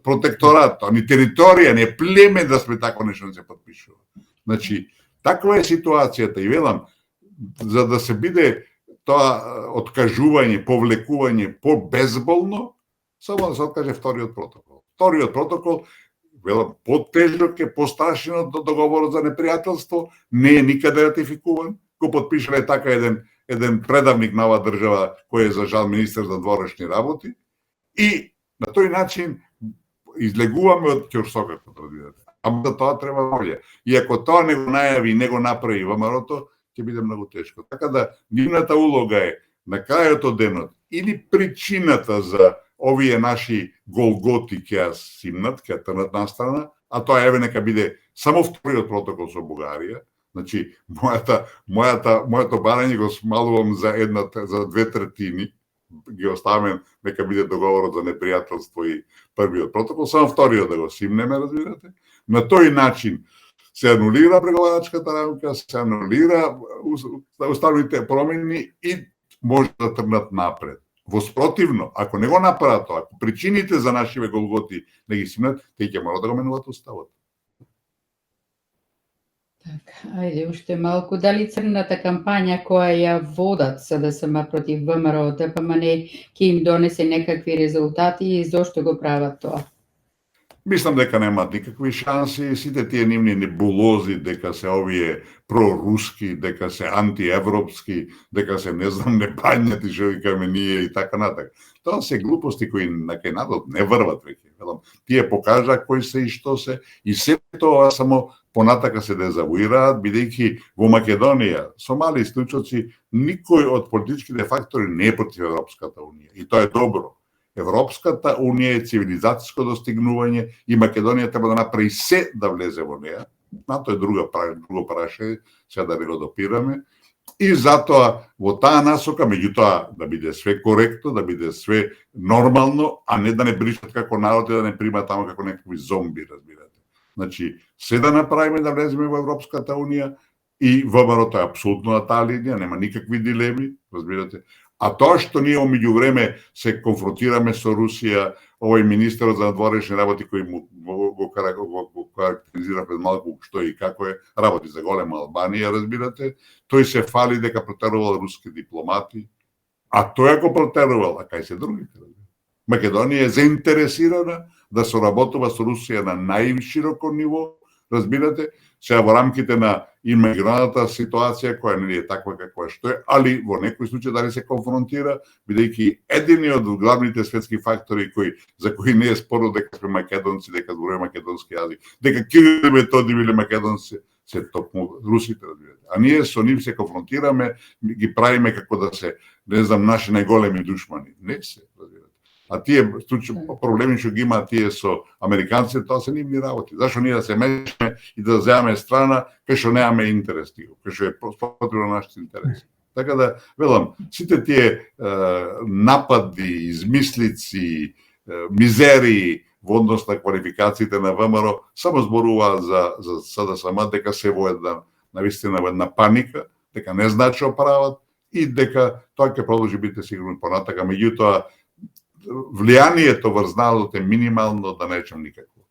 протекторат, тоа ни територија, ни племе да сме тако нешто не се подпишува. Значи, таква е ситуацијата и велам, за да се биде тоа откажување, повлекување по-безболно, само да се откаже вториот протокол. Вториот протокол, велам, потежок е, пострашен од договорот за непријателство, не е никаде ратификуван, го подпишале така еден предавник на оваа држава, кој е за жал министер за дворешни работи, и на тој начин излегуваме од ќорсокакот, разбирате. Ама за тоа треба волја. И ако тоа не го најави и не го направи ВМРО-то, ќе биде многу тешко. Така да, нивната улога е на крајот од денот или причината за овие наши голготи ќе ја симнат, ќе ја трнат настрана, а тоа еве нека биде само вториот протокол со Бугарија. Значи, моето барање го смалувам за 2/3, ги оставаме, нека биде договорот за непријателство и првиот протокол, само вториот да го симнеме, разбирате. На тој начин се анулира преговарачката рамка, се анулира уставните промени и може да тргнат напред. Воспротивно, ако не го направат тоа, ако причините за нашиве голготи не ги симнат, те ќе мора да го менуват уставот. Така, ајде уште малку. Дали црната кампања која ја водат СДСМ против ВМРО, ДПМН ќе им донесе некакви резултати и зошто го прават тоа? Мислам дека немаат никакви шанси, сите тие нивни небулози дека се овие проруски, дека се антиевропски, дека се не знам непањати што викаме ние и така натака. Тоа се глупости кои на кај народот не врват веќе. Тие покажа кои се и што се и се тоа само понатака се дезавуираат, бидејќи во Македонија со мали исклучоци никој од политичките фактори не е против Европската унија и тоа е добро. Европската унија е цивилизацијско достигнување и Македонија треба да направи се да влезе во неа. На тоа е друго прашање, сега да не го допираме. И затоа во таа насока, меѓутоа да биде све коректно, да биде све нормално, а не да не бришат како народ и да не примат тамо како некакви зомби, разбирате. Значи, се да направиме да влеземе во Европската унија и ВМРО е апсолутно на таа линија, нема никакви дилеми, разбирате. А тоа што ние во меѓувреме се конфронтираме со Русија, овој министерот за надворешни работи кој го карактеризира пред малку што и како е, работи за голема Албанија, разбирате, тој се фали дека протерувал руски дипломати, а тој ако протерувал, а кај се другите? Македонија е заинтересирана да соработува со Русија на најшироко ниво, разбирате, сега во рамките на имигрантната ситуација која не е таква каква што е, али во некој случај дали се конфронтира, бидејќи единиот од главните светски фактори за кои не е спорно дека сме македонци, дека зборуваме македонски јазик, дека Кирил и Методи биле македонци, се токму русите, разбирате. А ние со нив се конфронтираме, ги правиме како да се, не знам, наши најголеми душмани. Не се, разбирате. А тие проблеми што ги имаат тие со американците, тоа се нивни работи. Зашо ние да се мешаме и да земеме страна кај што немаме интерес тиво, кај што е потребно нашите интереси. Така да, велам, сите тие напади, измислици, мизерии во однос на квалификациите на ВМРО само зборуваат за СДСМ дека се во навистина во една паника, дека не знаат што прават и дека тоа ќе продолжи бите сигурно понатака, меѓутоа влијанието врз народот е минимално, да не речем никакво.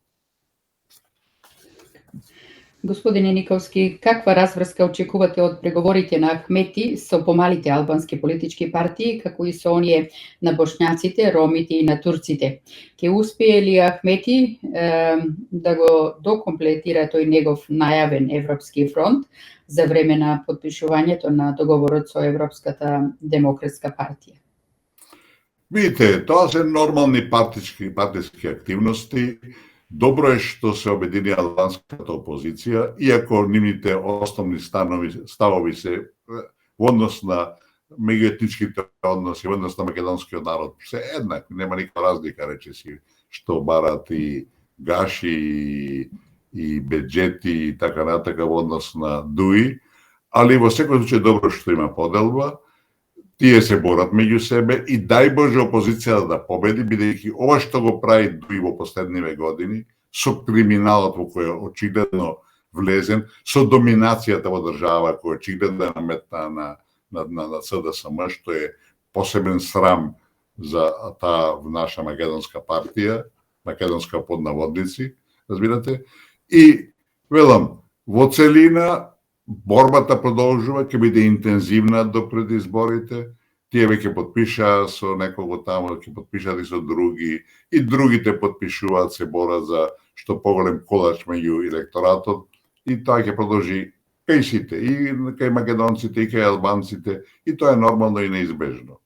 Господине Николски, каква разврска очекувате од преговорите на Ахмети со помалите албански политички партии, како и со оние на бошњаците, ромите и на турците? Ке успее ли Ахмети да го докомплетира тој негов најавен Европски фронт за време на подпишувањето на договорот со Европската демократска партија? Видите, тоа се нормални партиски активности. Добро е што се обедини албанската опозиција, иако нивните основни ставови се во однос на меѓуетничките односи, во однос на македонскиот народ, се еднак, нема никаква разлика, речеси, што барат и Гаши и Беджети и така натака во однос на Дуи, али во секој случај добро што има поделба. Тие се борат меѓу себе и дај Боже опозицијата да победи, бидејќи ова што го прави Дуи во последниве години, со криминалот во кој очигледно влезен, со доминацијата во држава која очигледно е наметна на СДСМ, што е посебен срам за таа наша македонска партија, македонска под наводници, разбирате, и велам, во целина борбата продолжува, ќе биде интензивна до пред изборите. Тие веќе подпишаа со некого таму, ќе подпишат и со други, и другите подпишуваат, се борат за што поголем колач меѓу електоратот, и тоа ќе продолжи кај сите, и кај македонците, и кај албанците, и тоа е нормално и неизбежно.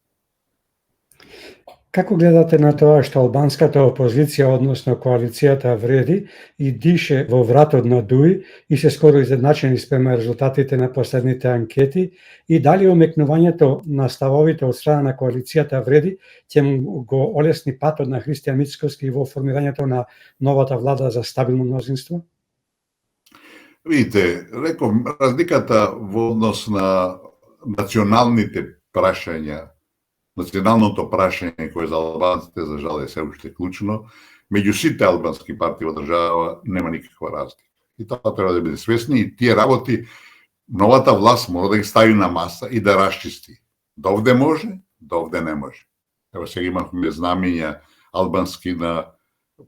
Како гледате на тоа што албанската опозиција, односно коалицијата вреди и дише во вратот на Дуи и се скоро изедначени спрема резултатите на последните анкети, и дали омекнувањето на ставовите од страна на коалицијата вреди ќе го олесни патот на Христијан Мицковски во формирањето на новата влада за стабилно мнозинство? Видите, реков, разликата во однос на националните прашања, националното прашање кое за албанците за жал е се уште клучно, меѓу сите албански партии во држава нема никаква разлика. И тоа треба да биде свесни, и тие работи новата власт мора да ги стави на маса и да расчисти. Довде може, довде не може. Ево сега имахме знамења албански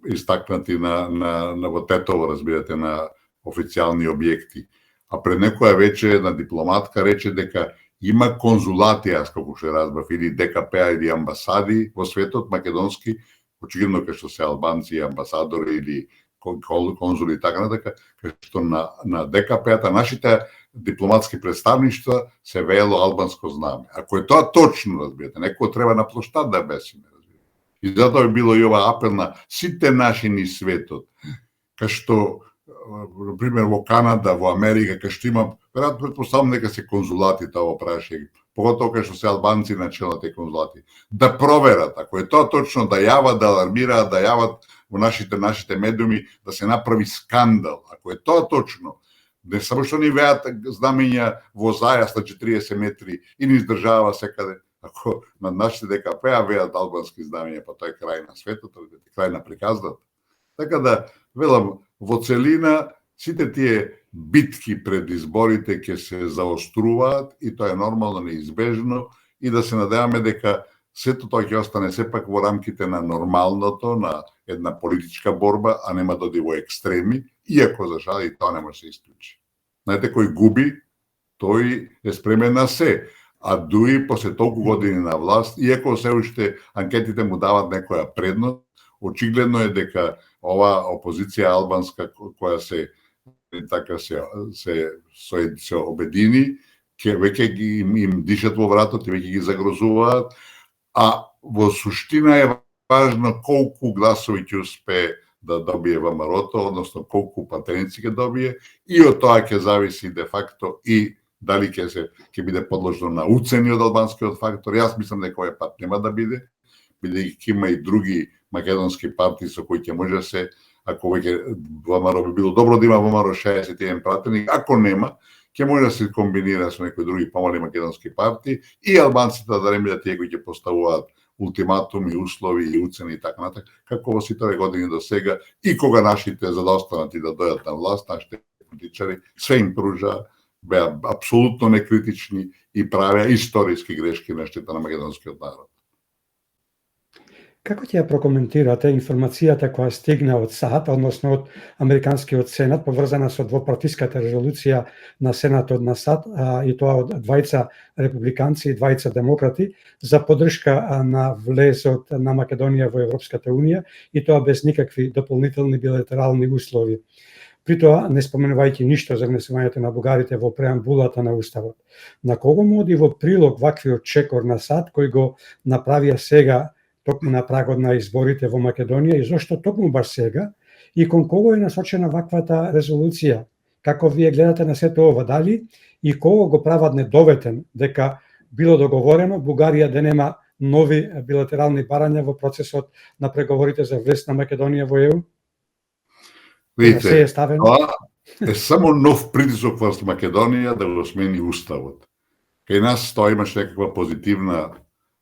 истакнати на во Тетово, разбирате, на официјални објекти. А пред некоја вече една дипломатка рече дека има конзулати, аз како што разбрав, или ДКП или амбасади во светот македонски, очигледно кај што се албанци амбасадори или конзули и така натака, кај што на ДКП-та нашите дипломатски представништва се веело албанско знаме. Ако е тоа точно, разбирате, некој треба на площад да бесиме, разбирате. И затоа би било и ова апел на сите наши низ светот, кај што например во Канада, во Америка, кај што има, веројатно претпоставам дека се конзулати тоа прашање, поготово кај што се албанци на чело тие конзулати, да проверат, ако е тоа точно, да јават, да алармираат, да јават во нашите медиуми, да се направи скандал. Ако е тоа точно, не само што ни веат знамења во зајас на 40 метри и ни издржава секаде, ако над нашите ДКП-а веат албански знамења, па тоа е крај на светот, крај на приказната. Така да, велам, во целина, сите тие битки пред изборите ќе се заоструваат и тоа е нормално, неизбежно, и да се надеваме дека сето тоа ќе остане сепак во рамките на нормалното, на една политичка борба, а нема да оди во екстреми, иако за жал и тоа не може да се исклучи. Знаете, кој губи, тој е спремен на се, а дуи после толку години на власт, иако се уште анкетите му дават некоја предност, очигледно е дека ова опозиција албанска која се обедини, ќе веќе им дишат во вратот и веќе ги загрозуваат, а во суштина е важно колку гласови ќе успее да добие ВМРО-то, односно колку патерници ќе добие, и од тоа ќе зависи де факто и дали ќе биде подложено на уцени од албанскиот фактор. Јас мислам дека овој пат нема да биде, бидејќи има и други македонски партии со кои ќе може се, ако веќе ВМРО би било добро да има ВМРО 61 пратеник, ако нема, ќе може да се комбинира со некои други помали македонски партии и албанците да не бидат тие кои ќе поставуваат ултиматуми, услови и уцени и така натаму, како во сите години до сега, и кога нашите за да останат и да дојдат на власт, нашите политичари се им пружа, беа апсолутно некритични и правеа историски грешки на штета на македонскиот народ. Како ќе ја прокоментирате информацијата која стигна од САД, односно од Американскиот Сенат, поврзана со двопартиската резолуција на Сенатот на САД, и тоа од двајца републиканци и двајца демократи, за поддршка на влезот на Македонија во Европската Унија, и тоа без никакви дополнителни билатерални услови. При тоа, не споменувајќи ништо за внесувањето на бугарите во преамбулата на Уставот. На кого му оди во прилог ваквиот чекор на САД, кој го направија сега токму на прагот на изборите во Македонија, и зошто токму баш сега, и кон кого е насочена ваквата резолуција? Како вие гледате на сето ова? Дали и кого го прават недоветен дека било договорено Бугарија да нема нови билатерални барања во процесот на преговорите за влез на Македонија во ЕУ? Видите, тоа е само нов притисок во Македонија да го смени Уставот. Кај нас тоа имаш некаква позитивна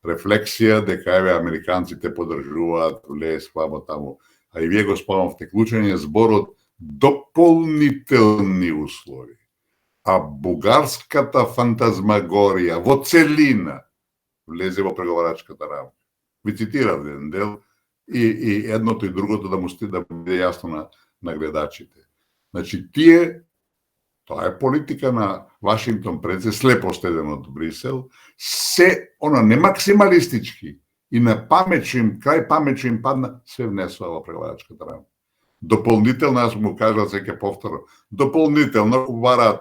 рефлексија дека еве американците поддржуваат влез вамо таму, а и вие го спомнавте, клучен е зборот дополнителни услови. А бугарската фантазмагорија во целина влезе во преговарачката рамка. Ви цитирав еден дел и едното и другото да биде јасно на гледачите. Значи, тоа е политика на Вашингтон пред се слепо следен од Брисел, се не максималистички и на крај памет им падна, се внесува во преговарачката рамка. Дополнително, јас му кажал, се ќе повторам, дополнително бараат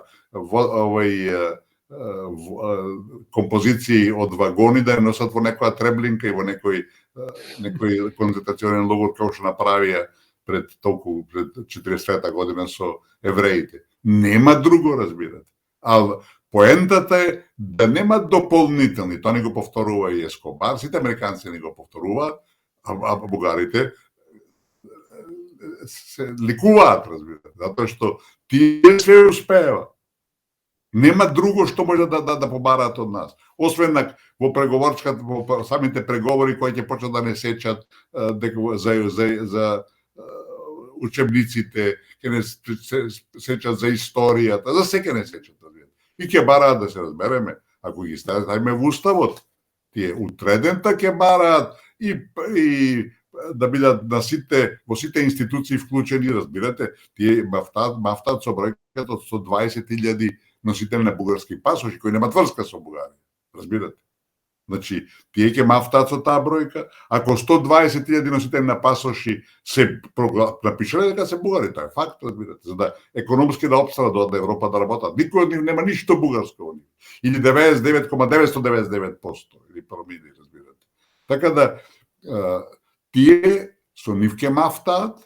композиции од вагони да ја носат во некоја Треблинка и во некој концентрационен логор, како што направија пред 40-та година со евреите. Нема друго, разбирате. А поентата е да нема дополнителни, тоа не го повторува и Ескобар, сите американци не го повторуваат, а бугарите се ликуваат, разбирате, затоа што тие све успева. Нема друго што може да побараат од нас. Освен во преговорчката, во самите преговори кои ќе почнат да не сечат за учебниците, ќе не сечат за историјата, за се ќе не сечат. И ќе бараат, да се разбереме, ако ги ставиме во Уставот, тие утредента ќе бараат и да бидат во сите институции вклучени, разбирате, тие мафтат со бројката од 120.000 носители на бугарски пасоши кои немат врска со Бугарија, разбирате. Значи, тие ќе мафтат со таа бројка, ако 120.000 носители на пасоши се напишале дека се бугари, тоа е факт, разбирате, за да економски да опстанат до Европа да работат. Никој од нив нема ништо бугарско во нив. Или 99,999% или промили, разбирате. Така да, тие со нив ќе мафтаат,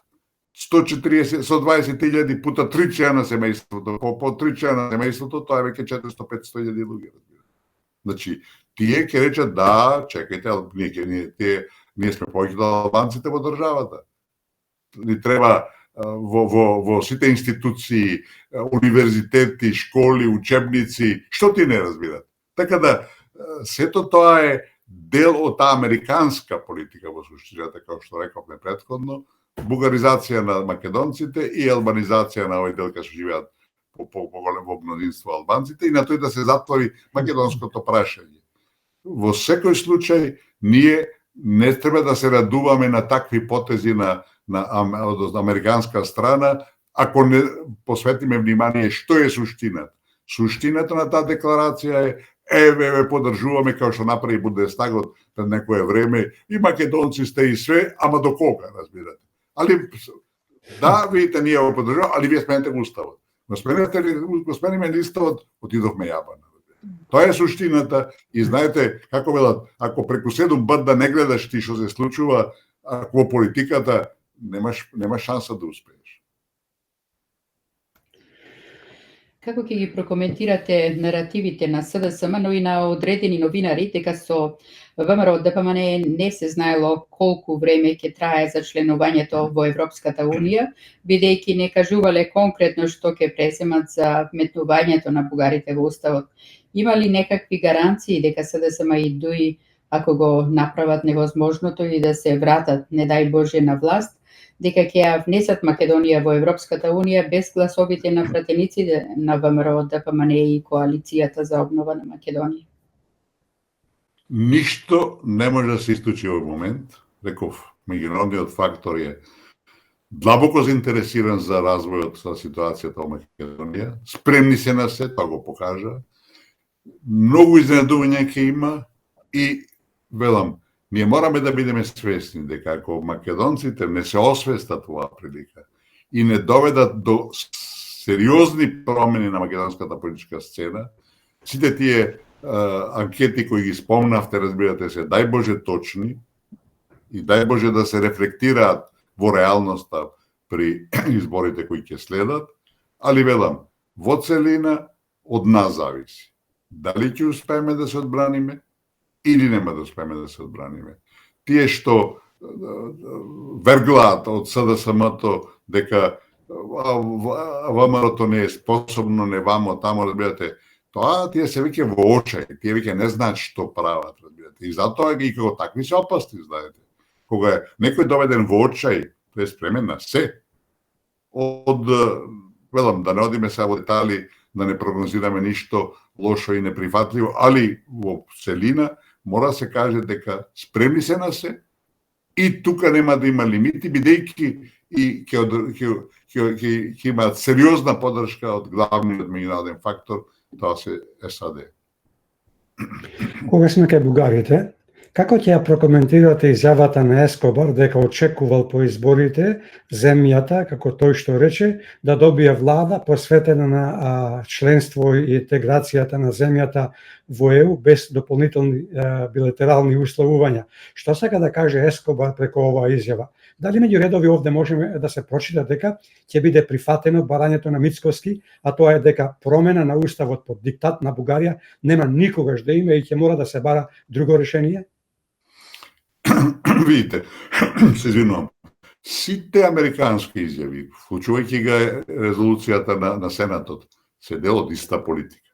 120.000 пута 3 члена семејството, по 3 члена семејството, тоа е веќе 400-500.000 луѓе. Значи, тие ќе речат, да, чекајте, ние сме повеќе од албанците во државата. Ни треба во сите институции, универзитети, школи, учебници, што ти не разбират. Така да, сето тоа е дел од таа американска политика во суштината, како што рековме претходно, бугаризација на македонците и албанизација на овој дел кај што живеат по големо мнозинство албанците и на тој да се затвори македонското прашање. Во секој случај, ние не треба да се радуваме на такви потези од американска страна, ако не посветиме внимание што е суштината. Суштината на таа декларација е еве поддржуваме како што направи Бундестагот пред некое време и македонци сте и све, ама до кога, разбирате. Али да, видите, ние го поддржуваме, али вие сменете го уставот. Го смениме уставот, отидовме јабана. Тоа е суштината и знаете како велат, ако преку 7 да не гледаш ти што се случува, ако во политиката немаш шанса да успееш. Како ќе ги прокоментирате наративите на СДСМ, но и на одредени новинари, дека со ВМРО ДПМН не се знаело колку време ќе трае за членувањето во Европската Унија, бидејќи не кажувале конкретно што ќе преземат за вметнувањето на бугарите во уставот. Има ли некакви гаранции дека СДСМ и ДУИ, ако го направат невозможното и да се вратат, не дај Боже, на власт, дека ќе ја внесат Македонија во Европската Унија без гласовите на пратениците на ВМРО ДПМН и коалицијата за обнова на Македонија? Ништо не може да се исклучи во момент. Реков, меѓународниот фактор е длабоко заинтересиран за развојот на ситуацијата во Македонија. Спремни се на се, тоа го покажа. Многу изненадување ќе има и велам, ние мораме да бидеме свесни дека ако македонците не се освестат оваа прилика и не доведат до сериозни промени на македонската политичка сцена, сите тие анкети кои ги спомнавте, разбирате се, дај Боже точни и дај Боже да се рефлектираат во реалноста при изборите кои ќе следат, али велам, во целина од нас зависи. Дали ќе успееме да се одбраниме или нема да успееме да се одбраниме. Тие што верглаат од СДСМ-то дека ВМРО-то не е способно, не вамо, тамо, разбирате, тоа тие се веќе во очај, тие веќе не знаат што прават, разбирате. И затоа и како такви се опасни, знаете. Кога е некој доведен во очај, тој е спремен на се. Велам, да не одиме сега во детали, да не прогнозираме ништо лошо и неприфатливо, али во целина мора да се каже дека спремни се на се и тука нема да има лимити, бидејќи и ќе имаат сериозна поддршка од главниот меѓународен фактор, тоа се САД. Кога сме кај бугарите, како ќе ја прокоментирате изјавата на Ескобар дека очекувал по изборите земјата, како тој што рече, да добие влада посветена на членство и интеграцијата на земјата во ЕУ без дополнителни билатерални условувања? Што сака да каже Ескобар преку оваа изјава? Дали меѓу редови овде можеме да се прочита дека ќе биде прифатено барањето на Мицкоски, а тоа е дека промена на уставот под диктат на Бугарија нема никогаш да има и ќе мора да се бара друго решение? Видите, се извинувам, сите американски изјави, вклучувајќи га резолуцијата на Сенатот, се дел од иста политика.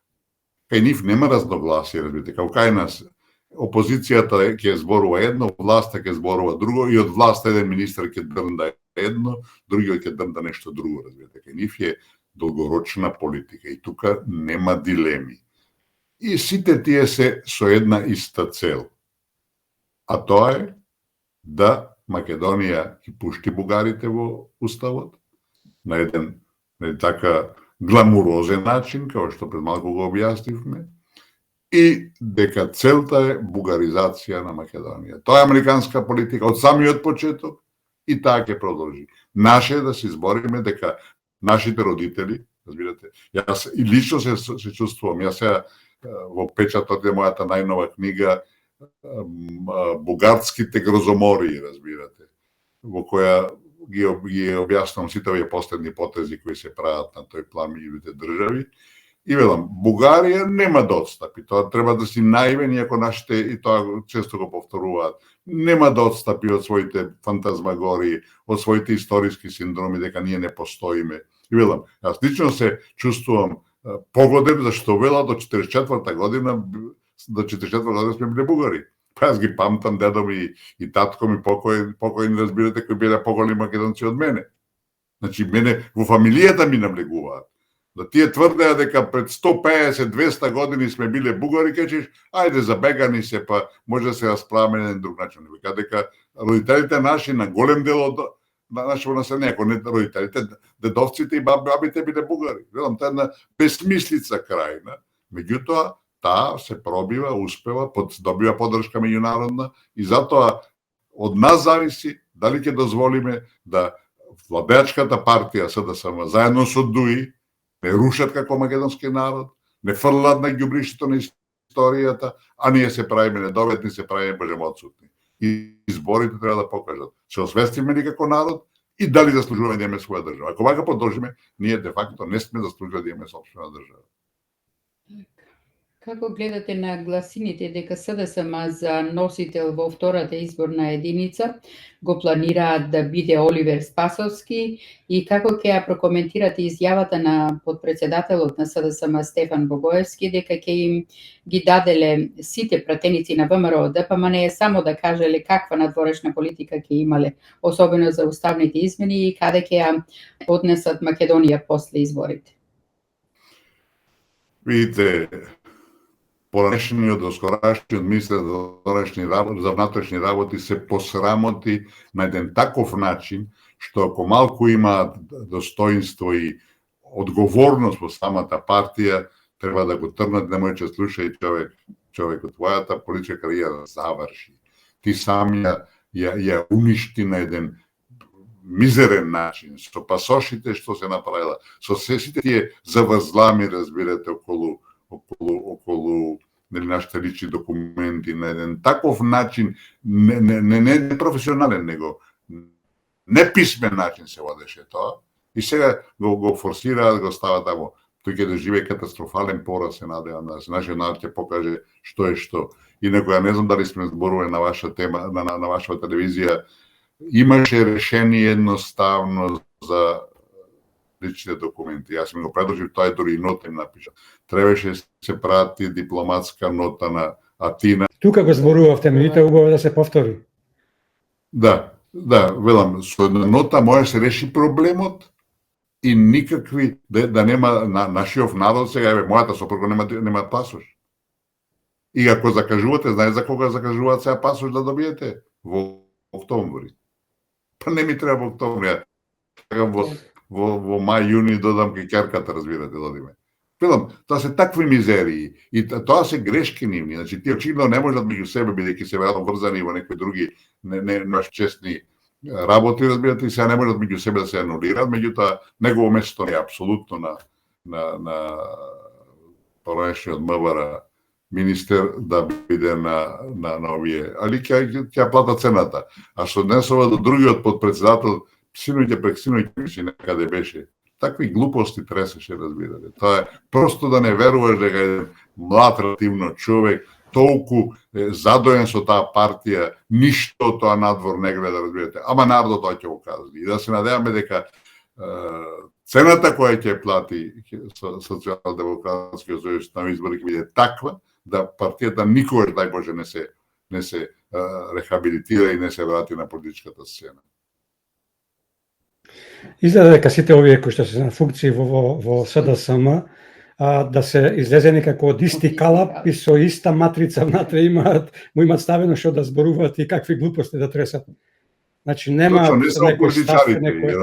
Кај нив нема разногласие, разбирате, како кај нас опозицијата ќе зборува едно, власта ќе зборува друго и од власта еден министер ќе дрнда едно, другиот ќе дрнда нешто друго, разбирате. Кај нив е долгорочна политика и тука нема дилеми. И сите тие се со една иста цел. А тоа е да Македонија ги пушти бугарите во уставот на еден така гламурозен начин, како што пред малку го објаснивме, и дека целта е бугаризација на Македонија. Тоа е американска политика од самиот почеток и таа ќе продолжи. Наше е да се избориме дека нашите родители, разбирате, јас и лично се чувствувам, јас сега во печатот е мојата најнова книга Бугарските грозомории, разбирате, во која ги објаснам сите овие последни потези кои се прават на тој план меѓу двете држави И велам, Бугарија нема да отстапи, тоа треба да си наивен, иако нашите, и тоа често го повторуваат, нема да отстапи од своите фантазмагории, од своите историски синдроми, дека ние не постоиме. И велам, јас лично се чувствувам погоден, зашто вела до 44-та година, до 44-та година сме биле бугари. Па јас ги памтам дедо ми и татко ми покојни, разбирате, кои биле поголи македонци од мене. Значи, мене во фамилијата ми наблегуваат. Да тие тврдеа дека пред 150-200 години сме биле бугари, кажеш, ајде забегани се, па може да се расправаме на друг начин. Вика дека родителите наши на голем дел од нашето население, ако не родителите, дедовците и бабите биле бугари. Велам, таа една безсмислица крајна. Меѓутоа, таа се пробива, успева, добива поддршка меѓународна и затоа од нас зависи дали ќе дозволиме да владеачката партија СДСМ заедно со ДУИ не рушат како македонски народ, не фрлат на ѓубришето на историјата, а ние се правиме недоветни, се правиме божемо отсутни. И изборите треба да покажат се освестиме ли како народ и дали заслужуваме да имаме своја држава. Ако вака продолжиме, ние де факто не сме заслужили да имаме сопствена држава. Како гледате на гласините дека СДСМ за носител во втората изборна единица го планираат да биде Оливер Спасовски и како ќе ја прокоментирате изјавата на подпредседателот на СДСМ Стефан Богоевски дека ќе им ги даделе сите пратеници на ВМРО ДПМН не е само да кажеле каква надворешна политика ќе имале, особено за уставните измени и каде ќе ја однесат Македонија после изборите? Видите, поранешниот, доскорашниот министер за внатрешни работи се посрамоти на еден таков начин, што ако малку има достоинство и одговорност во самата партија, треба да го трнат, немој че слушај човекот, твојата политичка кариера заврши. Ти сам ја уништи на еден мизерен начин, со пасошите што се направила, со сите тие заврзлами, разбирате, околу нашите лични документи на еден таков начин, не професионален, него неписмен начин се водеше тоа. И сега го форсираат, го стават тамо. Тој ќе доживее катастрофален пораз, се надевам да се нашиот народ ќе покаже што е што. Инаку ја не знам дали сме зборували на ваша тема, на вашата телевизија, имаше решение едноставно за личните документи. Јас ми го предложив, тоа е дури и нота им напиша. Требаше се прати дипломатска нота на Атина. Тука го зборувавте, меѓутоа убаво да се повтори. Да, велам, со една нота може се реши проблемот и никакви, да нема на нашиот народ сега, мојата сопруга нема пасош. И ако закажувате, знаете за кога закажуваат сега пасош да добиете? Во октомври. Па не ми треба во октомври, во мај, јуни додам кеќерката, разбирате, додиме. Велам, тоа се такви мизерии и тоа се грешки нивни. Значи, тие очигледно не можат меѓу себе, бидејќи се веројатно врзани во некои други наш честни работи, разбирате, и сега не можат меѓу себе да се анулираат, меѓутоа негово место не е апсолутно на поранешниот МВР министер да биде на овие, али ќе плата цената. А што однесува до другиот подпредседател, синоќа си некаде беше. Такви глупости тресеше, разбирате. Тоа е просто да не веруваш дека еден млад, активно човек, толку задоен со таа партија, ништо тоа надвор не гледа, разбирате. Ама народот тоа ќе го казва. И да се надеваме дека цената која ќе плати Социјалдемократскиот сојуз на избори ќе биде таква да партијата никогаш, дај Боже, не се рехабилитира и не се врати на политичката сцена. Изгледа дека сите овие кои што се на функции во СДСМ да се излезе некако од исти калап и со иста матрица внатре имаат ставено што да зборуваат и какви глупости да тресат. Значи нема не само политичарите,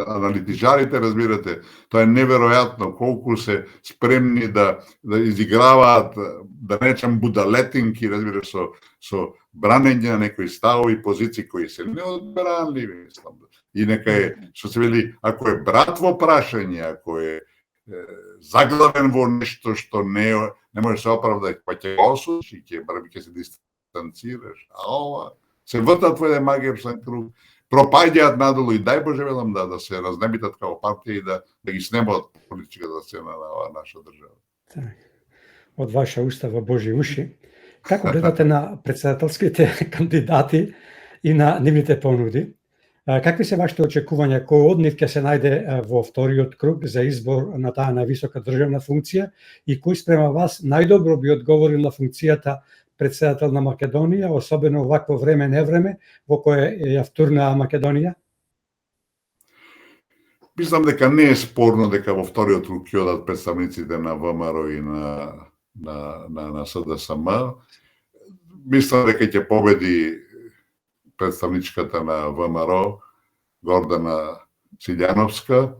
аналитичарите, разбирате, тоа е неверојатно колку се спремни да изиграваат, да речам, будалетинки, разбирате, со бранење на некои ставови, позиции кои се неодбранливи, мислам. И нека е, што се вели, ако е брат во прашање, ако е заглавен во нешто што не може се оправда, па ќе осудиш и ќе се дистанцираш. А ова се вртат во еден магиосен круг, пропаѓаат надолу и дај Боже, велам, да се разнебитат како партија и да ги снемат политичката сцена на наша држава. Од ваша уста во Божи уши. Како гледате на председателските кандидати и на нивните понуди? Какви се вашите очекувања кој од нив ќе се најде во вториот круг за избор на таа највисока државна функција и кој спрема вас најдобро би одговорил на функцијата председател на Македонија, особено вакво време невреме во кое ја втурнаа Македонија? Мислам дека не е спорно дека во вториот круг ќе одат представниците на ВМРО и на СДСМ. Мислам дека ќе победи представничката на ВМРО, Гордана Силјановска,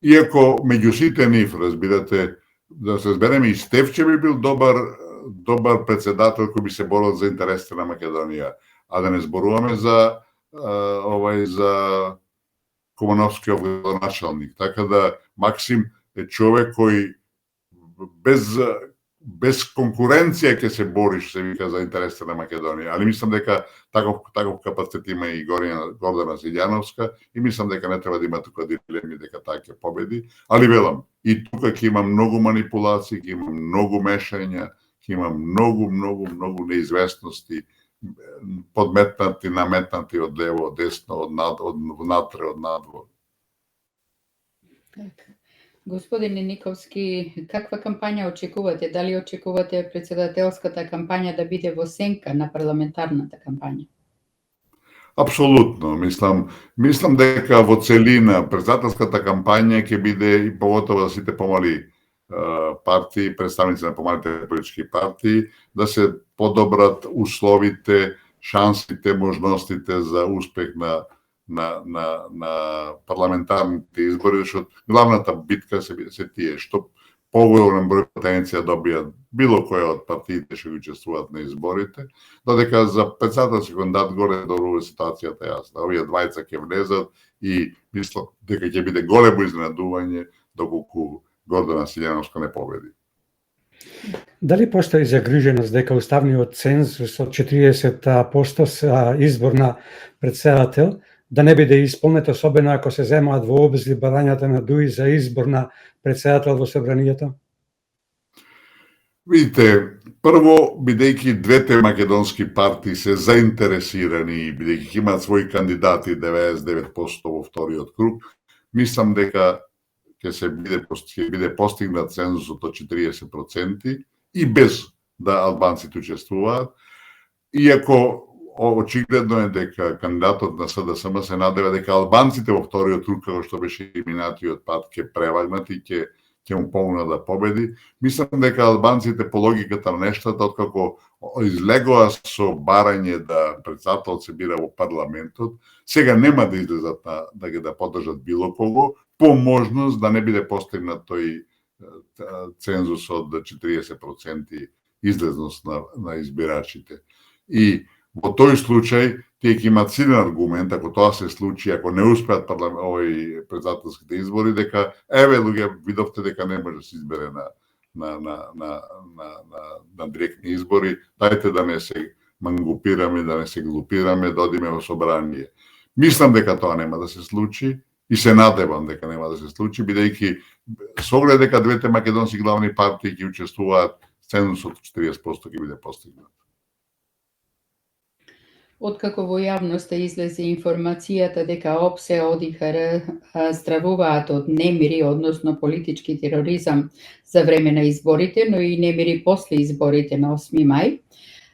иако меѓу сите нив, разбирате, да се разбереме, и Стефче би бил добар председател кој би се борил за интересите на Македонија, а да не зборуваме за Комановскиот градоначалник. Така да Максим е човек кој без конкуренција ќе се бориш, се вика, за интересите на Македонија. Али мислам дека таков капацитет има и Гордана Силјановска и мислам дека не треба да има тука дилеми дека таа ќе победи. Али велам, и тука ќе има многу манипулации, ќе има многу мешања, ќе има многу неизвестности, подметнати, наметнати од лево, од десно, од внатре, од надвор. Господине Никовски, каква кампања очекувате? Дали очекувате председателската кампања да биде во сенка на парламентарната кампања? Апсолутно, мислам дека во целина председателската кампања ќе биде и поготово за сите помали партии, представници на помалите политички партии, да се подобрат условите, шансите, можностите за успех на парламентарните избори, защото главната битка се тие, што поголем број пратеници да добијат било која од партиите што ги учествуваат на изборите, додека за председателски кандидат горе долу ситуацијата е јасна. Овие двајца ќе влезат и мислам дека ќе биде големо изненадување доколку Гордана Силјановска не победи. Дали постои загриженост дека уставниот цензус од 40% за избор на председател да не биде исполнет, особено ако се земаат во обзир барањата на ДУИ за избор на председател во собранието? Видите, прво, бидејќи двете македонски партии се заинтересирани, бидејќи имаат своји кандидати 99% во вториот круг, мислам дека ќе биде постигнат цензусот од 40% и без да албанците учествуваат, иако очигледно е дека кандидатот на СДСМ се надева дека албанците во вториот круг, како што беше минатиот пат, ќе превагнат и ќе му помогнат да победи. Мислам дека албанците по логиката на нештата, откако излегоа со барање да председателот се бира во парламентот, сега нема да излезат да поддржат било кого, по можност да не биде постигнат тој цензус од 40% излезност на избирачите. И во тој случај, тие ќе имат силен аргумент, ако тоа се случи, ако не успеат председателските избори, дека, еве, луѓе, видовте дека не може да се избере на директни избори, дајте да не се мангупираме, да не се глупираме, да одиме во собрание. Мислам дека тоа нема да се случи и се надевам дека нема да се случи, бидејќи со оглед дека двете македонски главни партии ќе учествуваат, цензусот 40% ќе биде постигнат. Откако во јавноста излезе информацијата дека ОПСЕ, ОДИХР стравуваат од немири, односно политички тероризам за време на изборите, но и немири после изборите на 8 мај,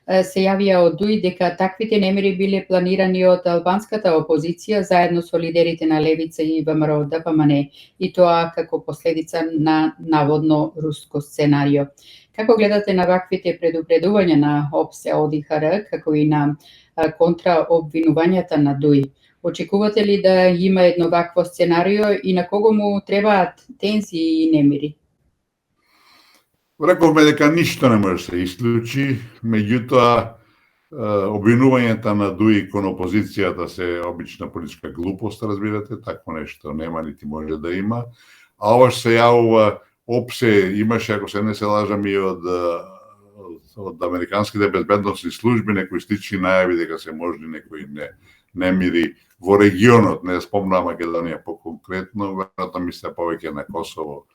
се јавија од ДУИ дека таквите немири биле планирани од албанската опозиција заедно со лидерите на Левица и ВМРО ДПМН, и тоа како последица на наводно руско сценарио. Како гледате на ваквите предупредувања на ОПСЕ, ОДИХР, како и на контра обвинувањата на ДУИ? Очекувате ли да има едно вакво сценарио и на кого му требаат тензии и немири? Рековме дека ништо не може да се исклучи, меѓутоа обвинувањата на ДУИ кон опозицијата се обична политичка глупост, разбирате, такво нешто нема нити може да има. А ова што се јавува ОПСЕ, имаше, ако се не се лажам, и од американските безбедносни служби некои слични најави дека се можни некои немири во регионот, не спомнаа Македонија по-конкретно, веројатно мисля повеќе на Косово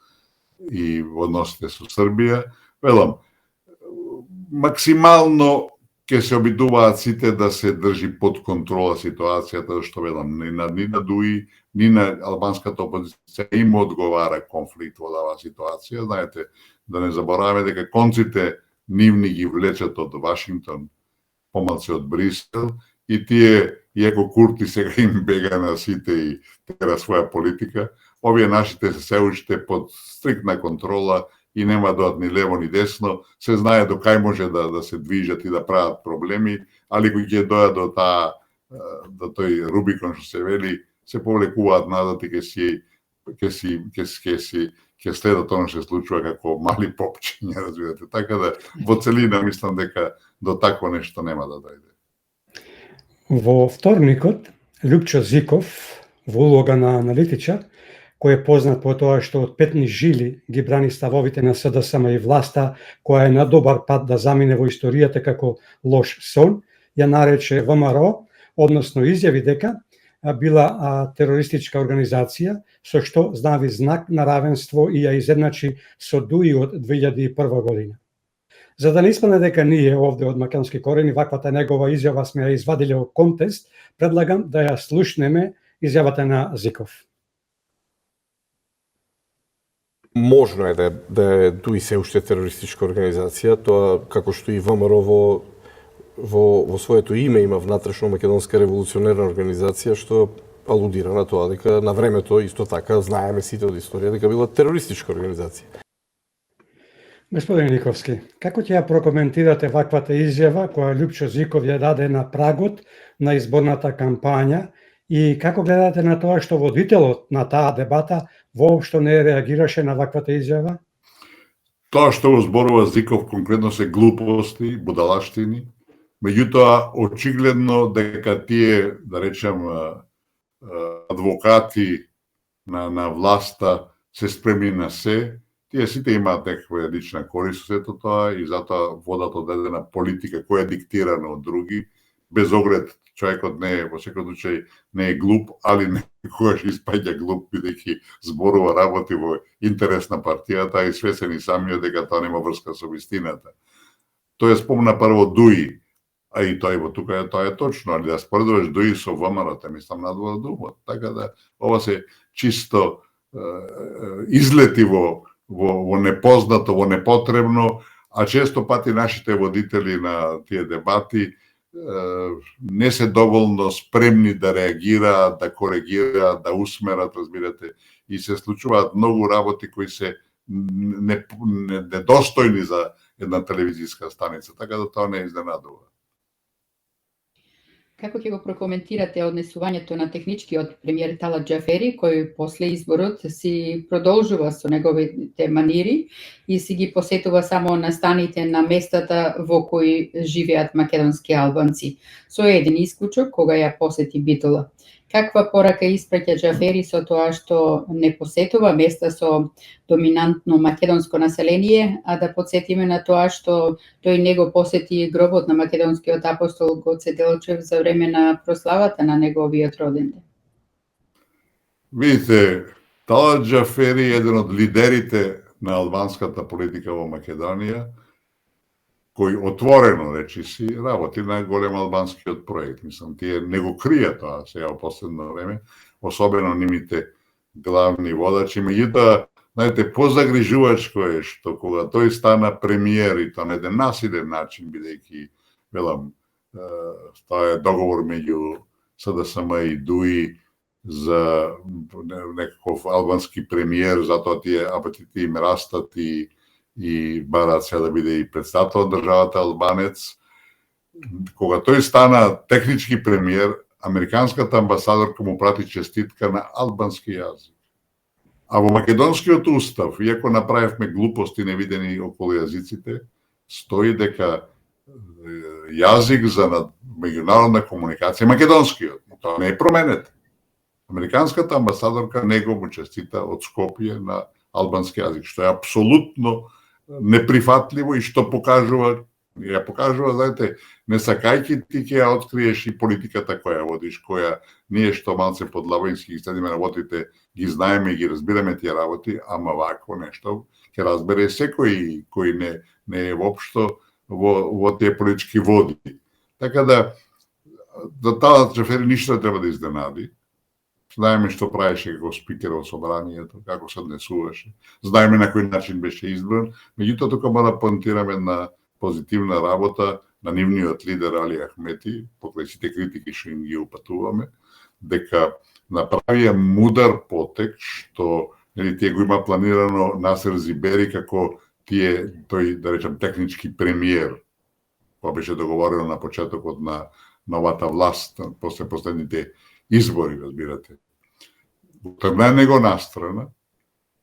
и односите со Србија. Велам, максимално ќе се обидуваат сите да се држи под контрола ситуацијата, што велам, ни на ДУИ, ни на албанската опозиција им одговара конфликт во оваа ситуација. Знаете, да не забораваме дека конците нивни ги влечат од Вашингтон, помалци од Брисел, и тие, иако Курти сега им бега на сите и тера своја политика, овие нашите се уште под стриктна контрола и нема доат ни лево ни десно, се знае до кај може да се движат и да прават проблеми, али кои ќе дојат до тој Рубикон што се вели, се повлекуваат назад и ќе следат она што се случува како мали попчиња, разбирате. Така да во целина мислам дека до такво нешто нема да дојде. Во вторникот, Љупчо Зиков, во улога на аналитичар, кој е познат по тоа што од петни жили ги брани ставовите на СДСМ и власта, која е на добар пат да замине во историјата како лош сон, ја нарече ВМРО, односно изјави дека била терористичка организација, со што знави знак на равенство и ја изедначи со ДУИ од 2001 година. За да не испадне дека ние овде од македонски корени ваквата негова изјава сме ја извадиле од контекст, предлагам да ја слушнеме изјавата на Зиков. Можно е да е ДУИ се уште терористичка организација, тоа како што и ВМРО во своето име има внатрешно македонска револуционерна организација, што алудира на тоа дека на времето исто така знаеме сите од историја дека била терористичка организација. Господин Никовски, како ќе ја прокоментирате ваквата изјава која Љупчо Зиков ја даде на прагот на изборната кампања и како гледате на тоа што водителот на таа дебата воопшто не реагираше на ваквата изјава? Тоа што го зборува Зиков конкретно се глупости, будалаштини, меѓутоа очигледно дека тие, да речем, адвокати на власта се спремни на се, тие сите имаат некаква лична корист со сето тоа и затоа водат одредена политика која е диктирана од други, без оглед човекот не е, во секој случај не е глуп, али некогаш испаѓа глуп бидејќи зборува, работи во интерес на партијата и свесен и самиот дека тоа нема врска со вистината. Тој спомна прво ДУИ, а и тоа е точно, али да споредуваш ДУИ со ВМРО, мислам надвор думот. Така да ова се чисто излети во непознато, во непотребно, а често пати нашите водители на тие дебати не се доволно спремни да реагираат, да коригираат, да усмерат, разбирате, и се случуваат многу работи кои се недостојни за една телевизијска станица, така да тоа не изненадува. Како ќе го прокоментирате однесувањето на техничкиот премиер Талат Џафери, кој после изборот си продолжува со неговите манири и си ги посетува само настаните на местата во кои живеат македонски албанци, со еден исклучок кога ја посети Битола. Каква порака испраќа Џафери со тоа што не посетува места со доминантно македонско население, а да подсетиме на тоа што тој не го посети гробот на македонскиот апостол Гоце Делчев за време на прославата на неговиот роденден? Видите, Талат Џафери е еден од лидерите на албанската политика во Македонија, кој отворено, речиси, работи на голем албанскиот проект. Мислам, тие не го кријат тоа сега во последно време, особено нивните главни водачи. Меѓутоа, знаете, позагрижувачко е што кога тој стана премиер и тоа на еден насилен начин, бидејќи, велам, тоа е договор меѓу СДСМ и ДУИ за некаков албански премиер, затоа тие апетити им растат и бараат се да биде и председател од државата албанец. Кога тој стана технички премиер, американската амбасадорка му прати честитка на албански јазик. А во македонскиот устав, иако направивме глупости невидени околу јазиците, стои дека јазик за меѓународна комуникација македонскиот. Тоа не е променет. Американската амбасадорка него му честита од Скопје на албански јазик, што е апсолутно неприфатливо и што покажува Ја покажува, знаете, не сакајќи ти ќе ја откриеш и политиката која водиш, која ние што малце подлабински ги следиме работите, ги знаеме и ги разбираме тие работи, ама вакво нешто ќе разбере секој кој не е воопшто во тие политички води. Така да за Талат Џафери ништо не треба да изненади. Знаеме што правеше како спикер во собранието, како се однесуваше. Знаеме на кој начин беше избран, меѓутоа тука мора да понтираме на позитивна работа на нивниот лидер Али Ахмети, покрај сите критики што им ги упатуваме, дека направија мудар потек што тие го има планирано Насер Зибери како тој, да речем, технички премиер, кој беше договорено на почетокот на новата власт, после последните избори, разбирате. Тргна него настрана,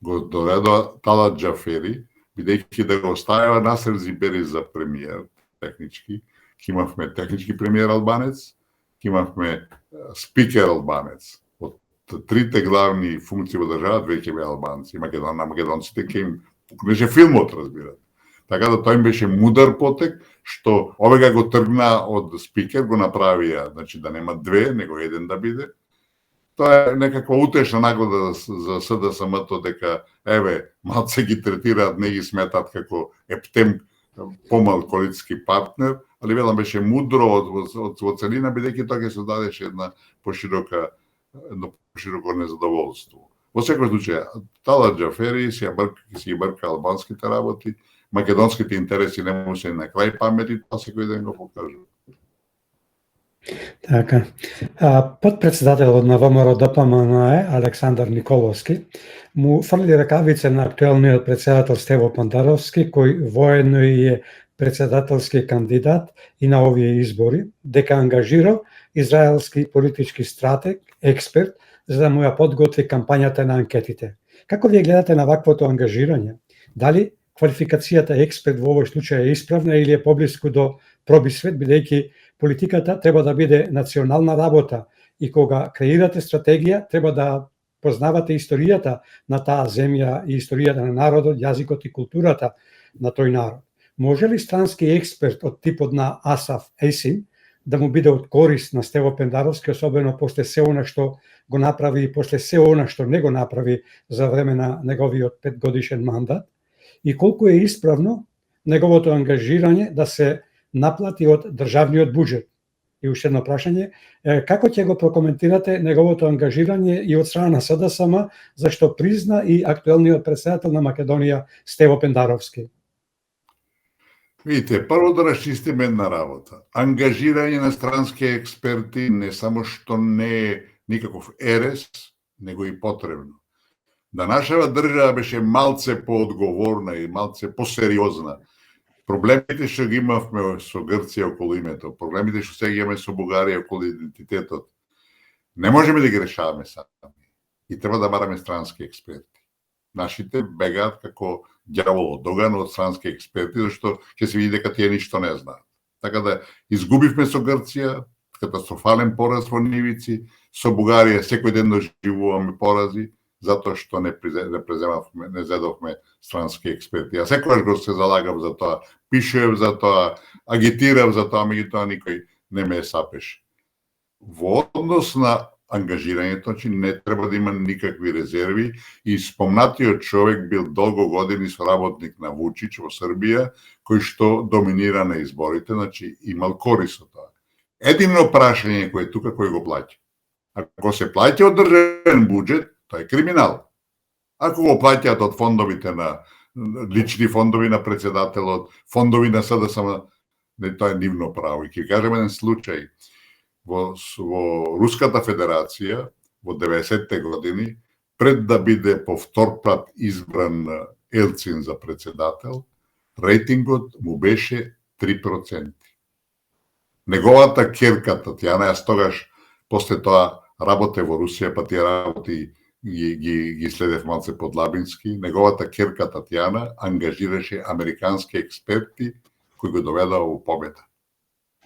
го доведоа Талат Џафери, бидејќи да го оставила Насер Зибери за премиер, технички, ќе имавме технички премиер албанец, ќе имавме спикер албанец. Од трите главни функции во државата веќе беа албанци, на македонците ќе им пукнеше филмот, разбирате. Така да тој им беше мудар потек, што овега го тргна од спикер, го направија, значи да нема две, него еден да биде. Тоа е некаква утешна нагода за СДСМ-то дека, еве, малце ги третираат, не ги сметат како ептем помал коалициски партнер, али велам беше мудро од целина, бидејќи тоа ќе создадеше едно пошироко незадоволство. Во секој случај, Талат Џафери си ги брка албанските работи, македонските интереси не му се на крај памети, тоа секој ден го покажува. Така. Подпредседателот на ВМРО ДПМНЕ Александар Николовски му фрли ракавица на актуелниот председател Стево Пандаровски, кој воедно и е председателски кандидат и на овие избори, дека ангажирал израелски политички стратег, експерт, за да му ја подготви кампањата на анкетите. Како вие гледате на ваквото ангажирање? Дали квалификацијата експерт во овој случај е исправна или е поблиску до пробисвет, бидејќи политиката треба да биде национална работа и кога креирате стратегија, треба да познавате историјата на таа земја и историјата на народот, јазикот и културата на тој народ. Може ли странски експерт од типот на Асаф Ейсин да му биде од корист на Стево Пендаровски, особено после се она што го направи и после се она што не го направи за време на неговиот 5-годишен мандат? И колку е исправно неговото ангажирање да се наплати од државниот буџет? И уште едно прашање, како ќе го прокоментирате неговото ангажирање и од страна на СДСМ, зашто призна и актуелниот председател на Македонија Стево Пендаровски? Видите, прво да расчистиме една работа. Ангажирање на странски експерти не само што не е никаков ерес, него и потребно. Да нашава држава беше малце поодговорна и малце посериозна. Проблемите што ги имавме со Грција околу името, проблемите што сега имаме со Бугарија околу идентитетот, не можеме да ги решаваме сами. И треба да бараме странски експерти. Нашите бегаат како ѓавол од оган од странски експерти, зашто ќе се види дека тие ништо не знаат. Така да изгубивме со Грција, катастрофален пораз во нивици, со Бугарија секој ден доживуваме порази, затоа што не зедовме странски експерти. Ја секогаш го се залагав за тоа, пишував за тоа, агитирав за тоа, меѓутоа никој не ме сапеше. Во однос на ангажирањето, значи не треба да има никакви резерви и спомнатиот човек бил долго години соработник на Вучич во Србија, кој што доминира на изборите, значи имал корист од тоа. Едино прашање кој е тука, кој го плаќа. Ако се плаќа од државен буџет, тоа е криминал. Ако го плаќаат од фондовите на лични фондови на председателот, фондови на СДСМ, тоа е нивно право. И ќе кажем еден случај. Во Руската Федерација во 90-те години, пред да биде повтор пат избран Елцин за председател, рейтингот му беше 3%. Неговата керка Татјана, јас тогаш после тоа работе во Русија, па тие работи ги следев малце подлабински, неговата керка Татјана ангажираше американски експерти кои го доведаа во победа.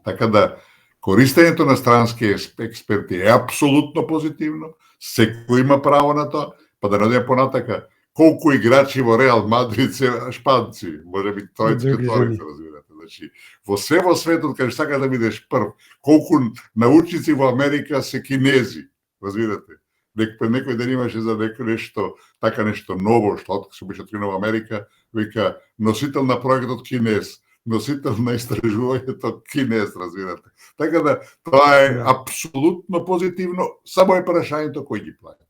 Така да користењето на странски експерти е апсолутно позитивно, секој има право на тоа, па да не понатака колку играчи во Реал Мадрид се шпанци, може би тројци, разбирате. Значи, во светот, кај сака да бидеш прв, колку научници во Америка се кинези, разбирате? Пред некој ден имаше за нешто, така нешто ново, што се беше открено во Америка, вика, носител на проектот кинез, носител на истражувањето кинез, разбирате. Така да, тоа е апсолутно позитивно, само е прашањето кој ги плаќа.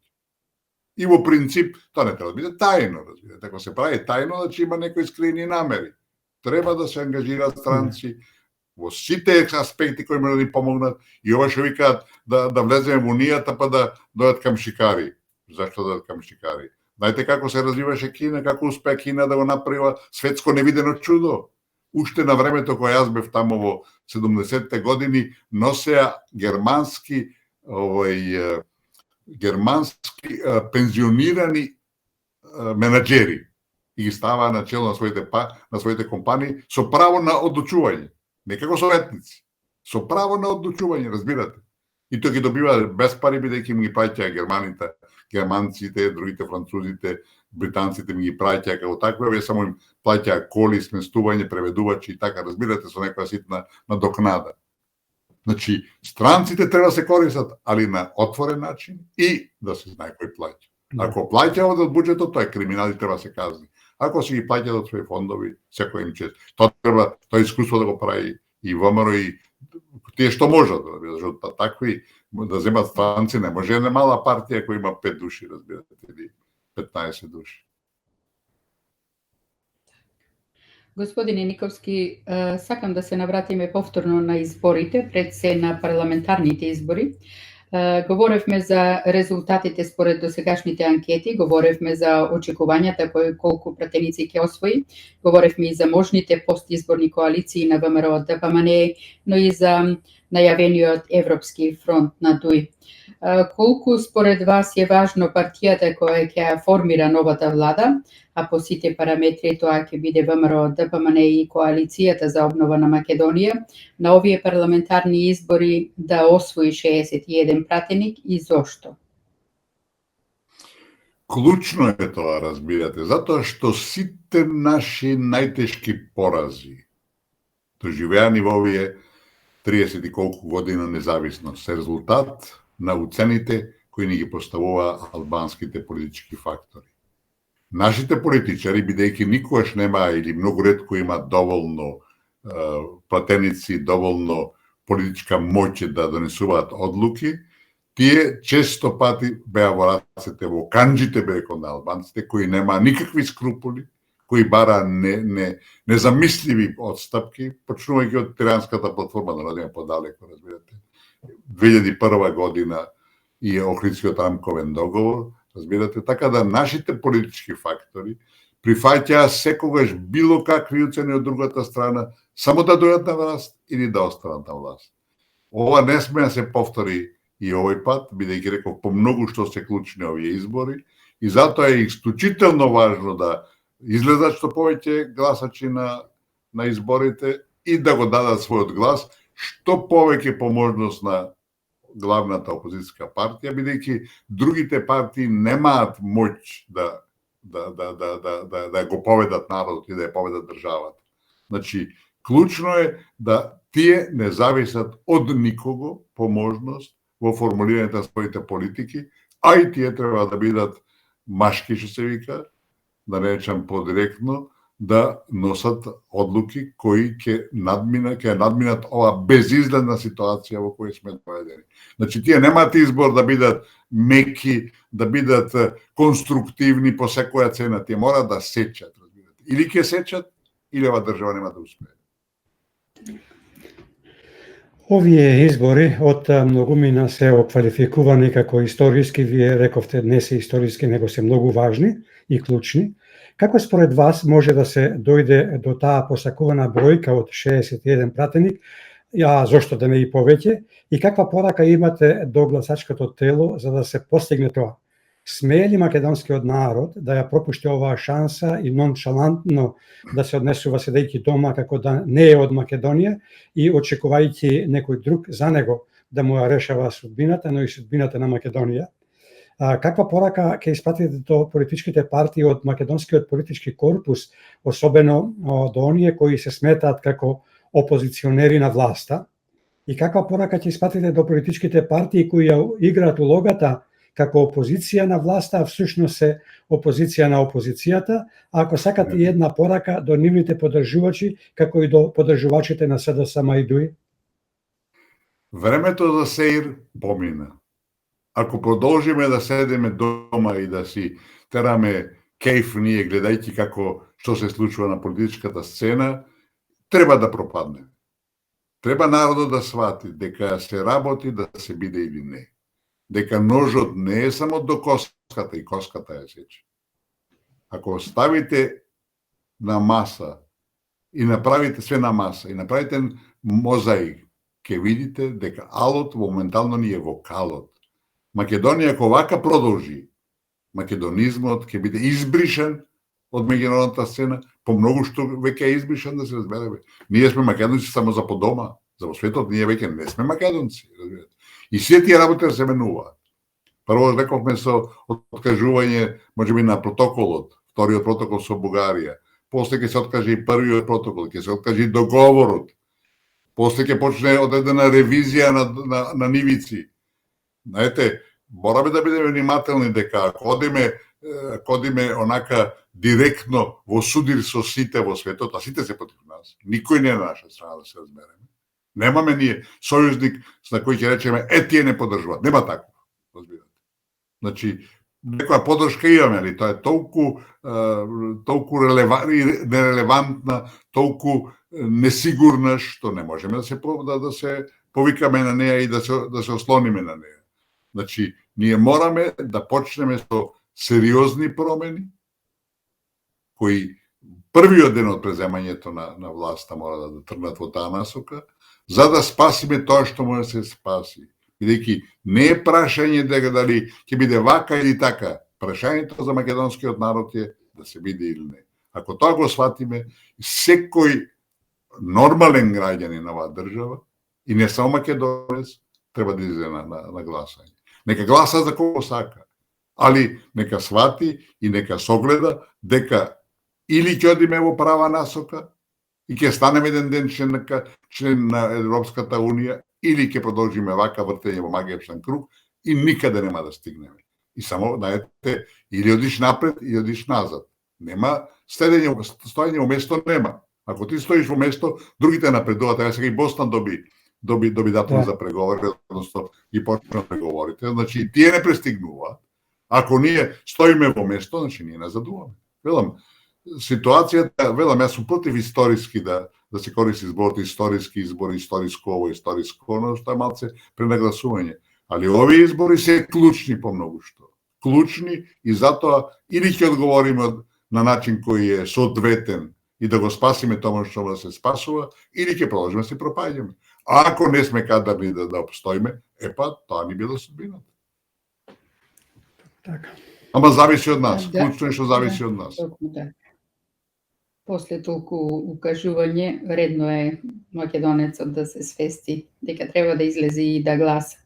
И во принцип, тоа не треба да биде тајно, разбирате. Ако се прави тајно, значи има некои скриени намери. Треба да се ангажираат странци во сите аспекти кои може да ни помогнат и ова што викаат да влеземе во унијата па да дојдат камшикари. Зашто дојдат камшикари? Знаете како се развиваше Кина, како успеа Кина да го направи светско невидено чудо. Уште на времето кога јас бев тамо во 70-те години носеа германски пензионирани менаџери и ги ставаа на чело на своите компании со право на одлучување, не како советници, со право на одлучување, разбирате. И тоа ги добива без пари, бидејќи им ги плаќаа германците, другите французите, британците ми ги праќаа како такви, вие само им плаќаа коли, сместување, преведувачи и така, разбирате, со некоја ситна надокнада. Значи, странците треба да се користат, али на отворен начин и да се знае кој плаќа. Ако плаќа од буџетот, тоа е криминал и треба да се казни. Ако си ги плаќа од своји фондови, секој им чест. Тоа искуство да го прави и ВМРО и тие што можат, зашто такви да земат странци не може. Една мала партија која има 5 души, разбирате, или 15 души. Господине Никовски, сакам да се навратиме повторно на изборите, пред се на парламентарните избори. Говоревме за резултатите според досегашните анкети, говоревме за очекувањата колку пратеници ќе освои, говоревме и за можните постизборни коалиции на ВМРО ДПМН, но и за најавениот Европски фронт на ДУИ. Колку според вас е важно партијата која ќе формира новата влада, а по сите параметри тоа ќе биде ВМРО ДПМН и коалицијата за обнова на Македонија, на овие парламентарни избори да освои 61 пратеник и зошто? Клучно е тоа, разбирате, затоа што сите наши најтешки порази доживеани во овие 30 и колку година независност се резултат на уцените кои ни ги поставува албанските политички фактори. Нашите политичари, бидејќи никогаш нема или многу ретко има доволно пратеници, доволно политичка моќ да донесуваат одлуки, тие често пати беа во рацете, во канџите беа кон албанците, кои нема никакви скрупули, кои бара незамисливи отстапки, почнувајќи од Тиранската платформа, да надеме подалеко, разбирате. 2001 година и Охридскиот рамковен договор, разбирате, така да нашите политички фактори прифаќаа секогаш било какви уцени од другата страна, само да дојдат на власт или да останат на власт. Ова не сме да се повтори и овој пат, бидејќи реков по многу што се клучни овие избори, и затоа е исклучително важно да излезат што повеќе гласачи на изборите и да го дадат својот глас, што повеќе по можност на главната опозицијска партија, бидејќи другите партии немаат моќ да го поведат народот и да ја поведат државата. Значи, клучно е да тие не зависат од никого по можност во формулирањето на своите политики, а и тие треба да бидат машки, што се вика, да не речам подиректно, да носат одлуки кои ќе надминат ова безизгледна ситуација во која сме доведени. Значи, тие немаат избор да бидат меки, да бидат конструктивни по секоја цена, тие мора да сечат, разбирате. Или ќе сечат, или ова држава нема да успее. Овие избори од многумина се оквалификувани како историски, вие рековте не се историски, него се многу важни и клучни. Како според вас може да се дојде до таа посакувана бројка од 61 пратеник, а зошто да не и повеќе, и каква порака имате до гласачкото тело за да се постигне тоа? Смее ли македонскиот народ да ја пропушти оваа шанса и ноншалантно да се однесува седејќи дома како да не е од Македонија и очекувајќи некој друг за него да му ја решава судбината, но и судбината на Македонија? Каква порака ќе испратите до политичките партии од македонскиот политички корпус, особено до оние кои се сметаат како опозиционери на власта? И каква порака ќе испратите до политичките партии кои ја играат улогата како опозиција на власта, а всушност се опозиција на опозицијата, а ако сакате и една порака до нивните поддржувачи, како и до поддржувачите на СДСМ и ДУИ? Времето за сеир помина. Ако продолжиме да седиме дома и да си тераме кејф ние гледајќи како што се случува на политичката сцена, треба да пропадне. Треба народот да свати дека се работи да се биде или не. Дека ножот не е само до коската и коската ја сече. Ако ставите на маса и направите све на маса и направите мозаик, ќе видите дека алот моментално ни е во калот. Македонија ако вака продолжи, македонизмот ќе биде избришен од меѓународната сцена, по многу што веќе е избришен, да се разбереме. Ние сме македонци само за по дома, за во светот ние веќе не сме македонци, разберете. И сите тие работи се менуваат. Прво рековме со откажување, можеби на протоколот, вториот протокол со Бугарија, после ќе се откаже и првиот протокол, ќе се откаже и договорот, после ќе почне одредена ревизија на нивици. Знаете, мораме да бидеме внимателни дека ако одиме онака директно во судир со сите во светот, а сите се против нас, никој не е на наша страна, да се разбереме. Немаме ние сојузник на кој ќе речеме тие не поддржуваат. Нема таков, разбирате. Значи, некоја поддршка имаме, али тоа е толку нерелевантна, толку несигурна што не можеме да се повикаме на неа и да се ослониме на неа. Значи, ние мораме да почнеме со сериозни промени, кои првиот ден од преземањето на власта мора да тргнат во таа насока, за да спасиме тоа што може да се спаси. Бидејќи не е прашање дека дали ќе биде вака или така, прашањето за македонскиот народ е да се биде или не. Ако тоа го сватиме, секој нормален граѓанин на оваа држава, и не само македонец, треба да излезе на гласање. Нека гласа за кого сака, али нека свати и нека согледа дека или ќе одиме во права насока и ќе станеме еден ден член на Европската Унија, или ќе продолжиме вака вртење во магијачен круг и никаде нема да стигнеме. И само, знаете, или одиш напред, или одиш назад. Нема стоење во место нема. Ако ти стоиш во место, другите напредуваат. Ева сега и Бостан доби датум за преговори, односно ги почнаа преговорите. Значи, тие не пристигнуваат. Ако ние стоиме во место, значи ние назадуваме. Велам, ситуацијата, јас сум против историски да се користи зборот историски избори, историско ово, историско оно, што е малце пренагласување. Али овие избори се клучни по многу што. Клучни и затоа или ќе одговориме на начин кој е соодветен и да го спасиме тоа што да се спасува, или ќе продолжиме да се пропаѓаме. А ако не сме кадарни да обстоиме, тоа ни била судбината. Така. Ама зависи од нас. Клучно е што зависи од нас. После толку укажување, редно е македонецот да се свести дека треба да излезе и да гласа.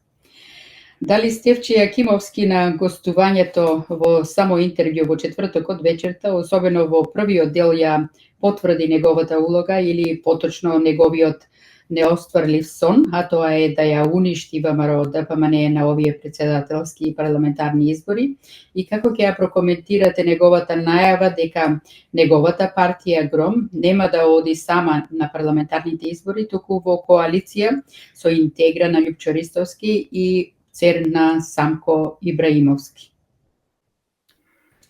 Дали Стефче Јакимовски на гостувањето во само интервју во четвртокот вечерта, особено во првиот дел, ја потврди неговата улога или поточно неговиот неостварлив сон, а тоа е да ја уништи ВМРО ДПМН на овие председателски и парламентарни избори, и како ќе ја прокоментирате неговата најава дека неговата партија Гром нема да оди сама на парламентарните избори, туку во коалиција со Интегра на Љупчо Ристовски и ЦЕР на Самко Ибраимовски?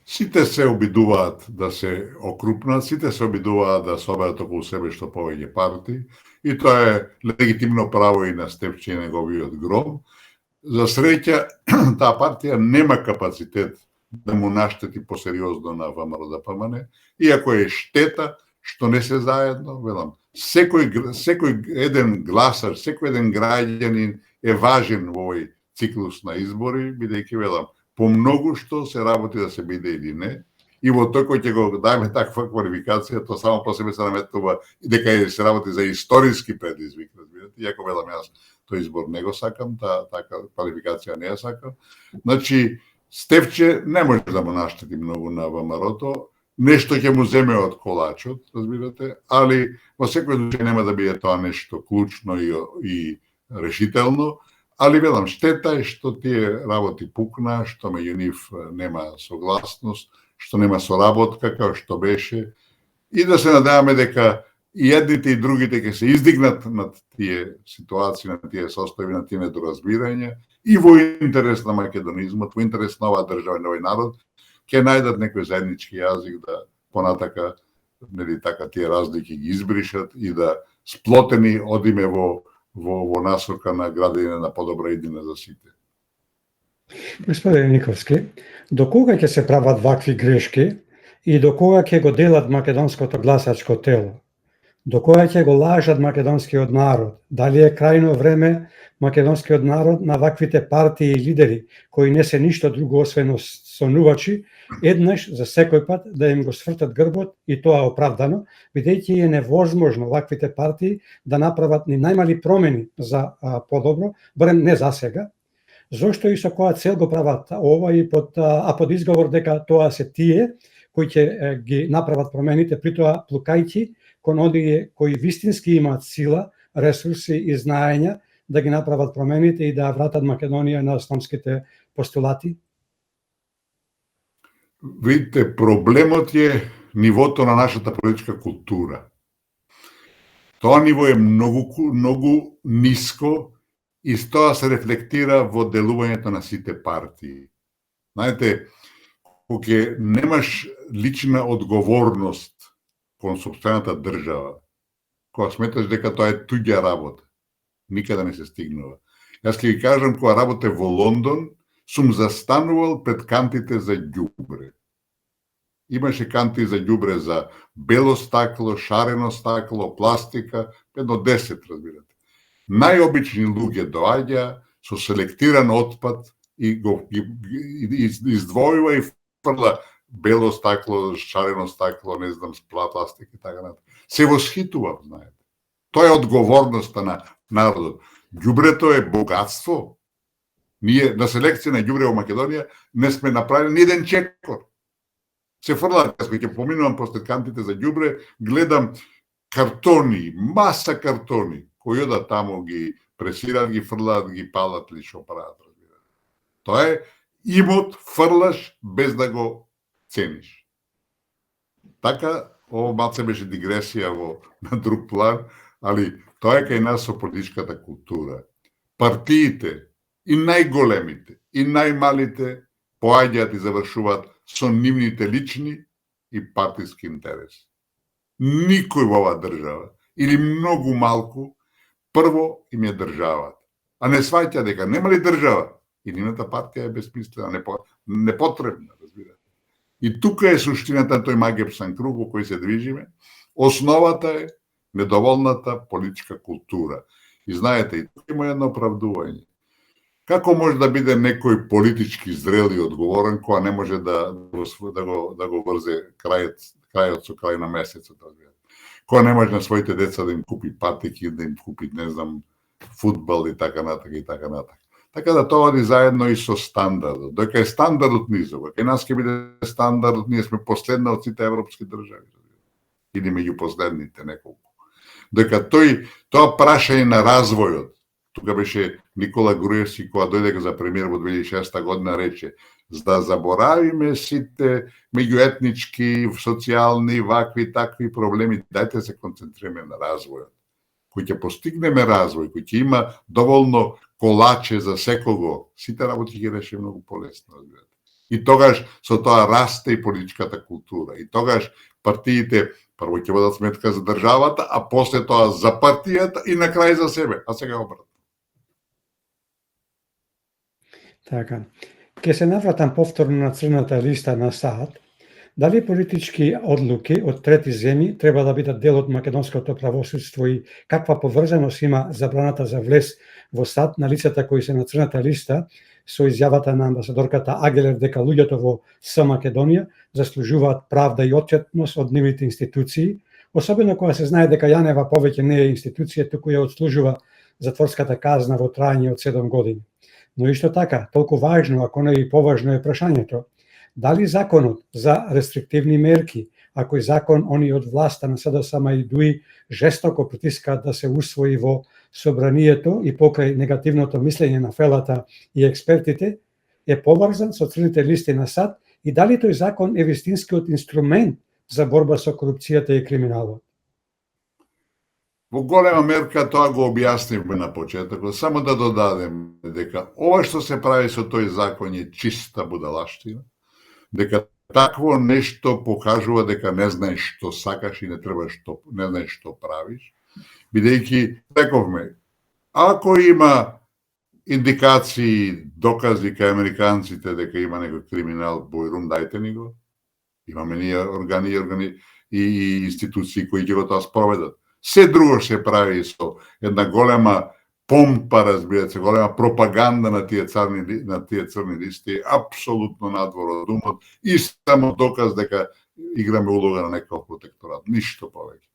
Сите се обидуваат да се окрупнат, сите се обидуваат да соберат околу себе што повеќе партии, и тоа е легитимно право и на Стефче и неговиот Гром. За среќа, таа партија нема капацитет да му наштети посериозно на ВМРО ДПМН, иако е штета што не се заедно, велам, секој еден гласар, секој еден граѓанин е важен во овој циклус на избори, бидејќи, велам, по многу што се работи да се биде или не, и во тој кој ќе го дајме таква квалификација, тоа само по себе се наметнува и дека се работи за историски предизвик, разбирате, иако, велам, јас тој избор не го сакам, таа квалификација не ја сакам. Значи, Стефче не може да му наштети многу на ВМРО-то, нешто ќе му земе од колачот, разбирате, али во секој случај нема да биде тоа нешто клучно и решително, али велам, штета е што тие работи пукна, што меѓу нив нема согласност, што нема соработка, како што беше, и да се надеваме дека и едните и другите ќе се издигнат над тие ситуации, на тие состојби, на тие недоразбирања, и во интерес на македонизмот, во интерес на оваа држава, на овој народ, ќе најдат некој заеднички јазик да понатака, нели така, тие разлики ги избришат и да сплотени одиме во насока на градење на подобра иднина за сите. Господин Никовски, до кога ќе се прават вакви грешки и до кога ќе го делат македонското гласачко тело? До кога ќе го лажат македонскиот народ? Дали е крајно време македонскиот народ на ваквите партии и лидери, кои не се ништо друго освен сонувачи, еднаш за секој пат да им го свртат грбот, и тоа оправдано, бидејќи е невозможно ваквите партии да направат ни најмали промени за подобро, барем не за сега. Зошто и со која цел го прават ова и под изговор дека тоа се тие кои ќе ги направат промените, притоа плукајќи кон оние кои вистински имаат сила, ресурси и знаења да ги направат промените и да вратат Македонија на основските постулати? Видите, проблемот е нивото на нашата политичка култура. Тоа ниво е многу ниско и тоа се рефлектира во делувањето на сите партии. Знаете, кога немаш лична одговорност кон сопствената држава, кога сметаш дека тоа е туѓа работа, никаде не се стигнува. Јас ќе ви кажам, кога работев во Лондон, сум застанувал пред кантите за ѓубре. Имаше канти за ѓубре за бело стакло, шарено стакло, пластика, едно 10, разбирате. Најобични луѓе доаѓа со селектиран отпад и го издвојува и фрла бело стакло, шарено стакло, не знам, пластик и така натаму. Се восхитува, знаете. Тоа е одговорноста на народот. Ѓубрето е богатство. Ние на селекција на ѓубре во Македонија не сме направили ни еден чекор. Се фрлат, кога ќе поминувам после кантите за ѓубре, гледам картони, маса картони, кои одат таму ги пресират, ги фрлат, ги палат или што прават. Тоа е имот фрлаш без да го цениш. Така, ово малце беше дигресија на друг план, али тоа е кај нас со политичката култура. Партиите, и најголемите, и најмалите, поаѓаат и завршуваат со нивните лични и партиски интереси. Никој во оваа држава, или многу малку, прво им е државата. А не сваќа дека нема ли држава, и нивната партија е бесмислена, непотребна, разбирате. И тука е суштината тој магепсан круг во кој се движиме. Основата е недоволната политичка култура. И знаете, и тука има едно оправдување. Како може да биде некој политички зрел и одговорен, кога не може да го врзе крајот со крај на месецот, кога не може на своите деца да им купи патики, да им купи, не знам, фудбал и така натака и така натака. Така да тоа оди заедно и со стандардот. Дека е стандардот низок, кај нас ќе биде стандардот, ние сме последна од сите европски држави. Или меѓу последните неколку. Дека тоа прашање на развојот, тука беше Никола Груевски, кога дојде за премиер во 2006 година, рече, за да заборавиме сите меѓуетнички, социјални, вакви, такви проблеми, дајте се концентрираме на развојот. Кој ќе постигнеме развој, кој ќе има доволно колаче за секого, сите работи ги реши многу полесно. И тогаш со тоа расте и политичката култура. И тогаш партиите прво ќе водат сметка за државата, а после тоа за партијата и на крај за себе. А сега обратно. Така. Ке се навратам повторно на црната листа на САД. Дали политички одлуки од трети земји треба да бидат дел од македонското правосудство и каква поврзаност има забраната за влез во САД на лицата кои се на црната листа со изјавата на амбасадорката Агелер дека луѓето во С Македонија заслужуваат правда и отчетност од нивните институции, особено кога се знае дека Јанева повеќе не е институција, туку ја отслужува затворската казна во трајање од 7 години. Но исто така, толку важно, ако не и поважно е прашањето, дали законот за рестриктивни мерки, а кој закон они од власта на СДСМ и ДУИ жестоко притискаат да се усвои во собранието и покрај негативното мислење на фелата и експертите, е поврзан со црните листи на САД и дали тој закон е вистинскиот инструмент за борба со корупцијата и криминалот? Во голема мерка тоа го објаснивме на почетокот, само да додадем дека ова што се прави со тој закон е чиста будалаштина, дека такво нешто покажува дека не знаеш што сакаш и не знаеш што правиш, бидејќи рековме, ако има индикации, докази кај американците дека има некој криминал Бојрун, дајте ни го. Имаме ние органи и институции кои ќе го тоа спроведат. Се друго се прави со една голема помпа, разбирате се, голема пропаганда на тие црни листи, апсолутно надвор од умот и само доказ дека играме улога на некој протекторат, ништо повеќе.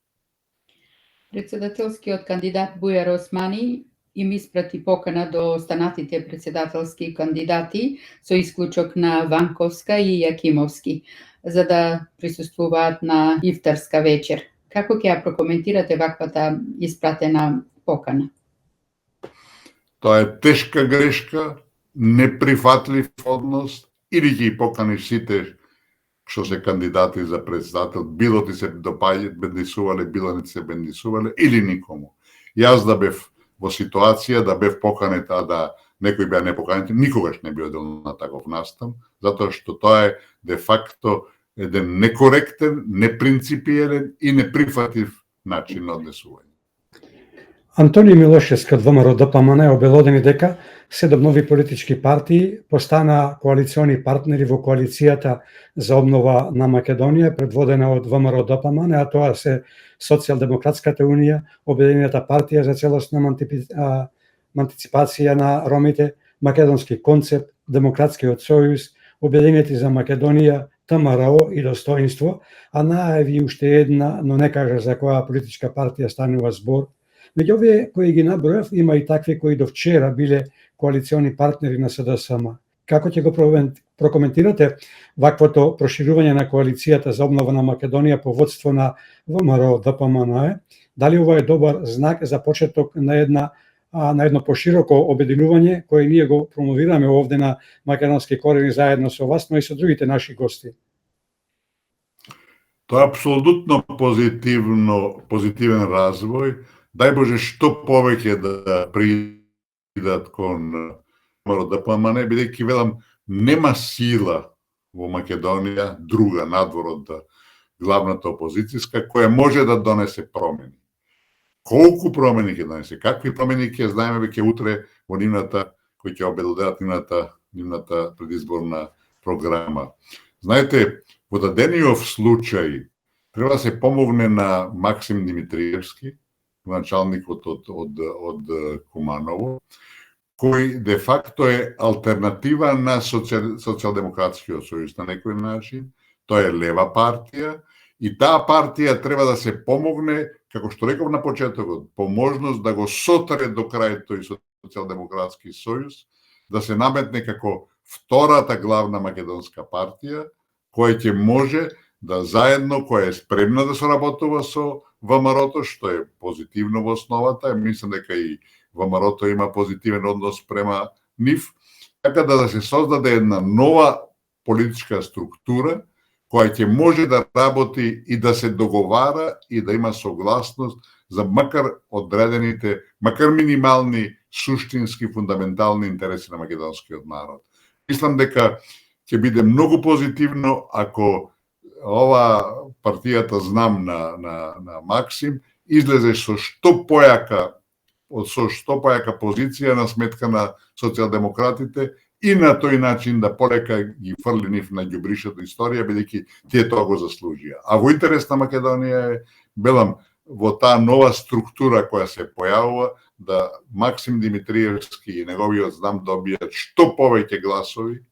Председателскиот кандидат Бујар Османи им испрати покана до останатите председателски кандидати со исклучок на Ванковска и Јакимовски, за да присуствуваат на ифтарска вечер. Како ќе ја прокоментирате ваквата испратена покана? Тоа е тешка грешка, неприфатлив однос, или ќе поканиш сите што се кандидати за председател, било ти се бендисувале, било не се бендисувале, или никому. Јас да бев во ситуација да бев поканет, а да некој беа непоканети, никогаш не би одел на таков настан, затоа што тоа е де факто еден некоректен, непринципиелен и неприфатлив начин на однесување. Антони Милошевски од ВМРО ДПМН обелодени дека 7 нови политички партии постанаа коалициони партнери во коалицијата за обнова на Македонија, предводена од ВМРО ДПМН, а тоа се Социјалдемократската унија, Обединената партија за целосна емантиципација на ромите, Македонски концепт, Демократскиот сојуз, Обединети за Македонија, ТМРО и Достоинство, а најави уште една, но не кажа за која политичка партија станува збор. Меѓу овие кои ги набројав, има и такви кои до вчера биле коалициони партнери на СДСМ. Како ќе го прокоментирате ваквото проширување на коалицијата за обнова на Македонија по водство на ВМРО ДПМН? Дали ова е добар знак за почеток на едно пошироко обединување кое ние го промовираме овде на Македонски корени заедно со вас, но и со другите наши гости? Тоа е апсолутно позитивен развој. Дај Боже што повеќе да придат кон ВМРО ДПМН, бидејќи велам нема сила во Македонија друга надвор од главната опозицијска која може да донесе промени. Колку промени ќе донесе, какви промени ќе знаеме веќе утре во нивната кои ќе обелодеат нивната предизборна програма. Знаете, во дадениот случај треба да се помогне на Максим Димитриевски, началникот од Куманово, кој де факто е алтернатива на Социјалдемократскиот сојуз на некој начин. Тоа е лева партија и таа партија треба да се помогне, како што реков на почетокот, по можност да го сотаре до крај тој Социјалдемократски сојуз, да се наметне како втората главна македонска партија, која ќе може да заедно, која е спремна да соработува со ВМРО-то, што е позитивно во основата, мислам дека и ВМРО-то има позитивен однос према нив, така да се создаде една нова политичка структура, која ќе може да работи и да се договара и да има согласност за макар одредените, макар минимални, суштински, фундаментални интереси на македонскиот народ. Мислам дека ќе биде многу позитивно ако ова партијата знам на Максим излезе со што појака позиција на сметка на социјалдемократите и на тој начин да полека ги фрли нив на ѓубришето историја, бидејќи тие тоа го заслужија. А во интерес на Македонија е, белам, во таа нова структура која се појавува, да Максим Димитриевски и неговиот знам добијат што повеќе гласови,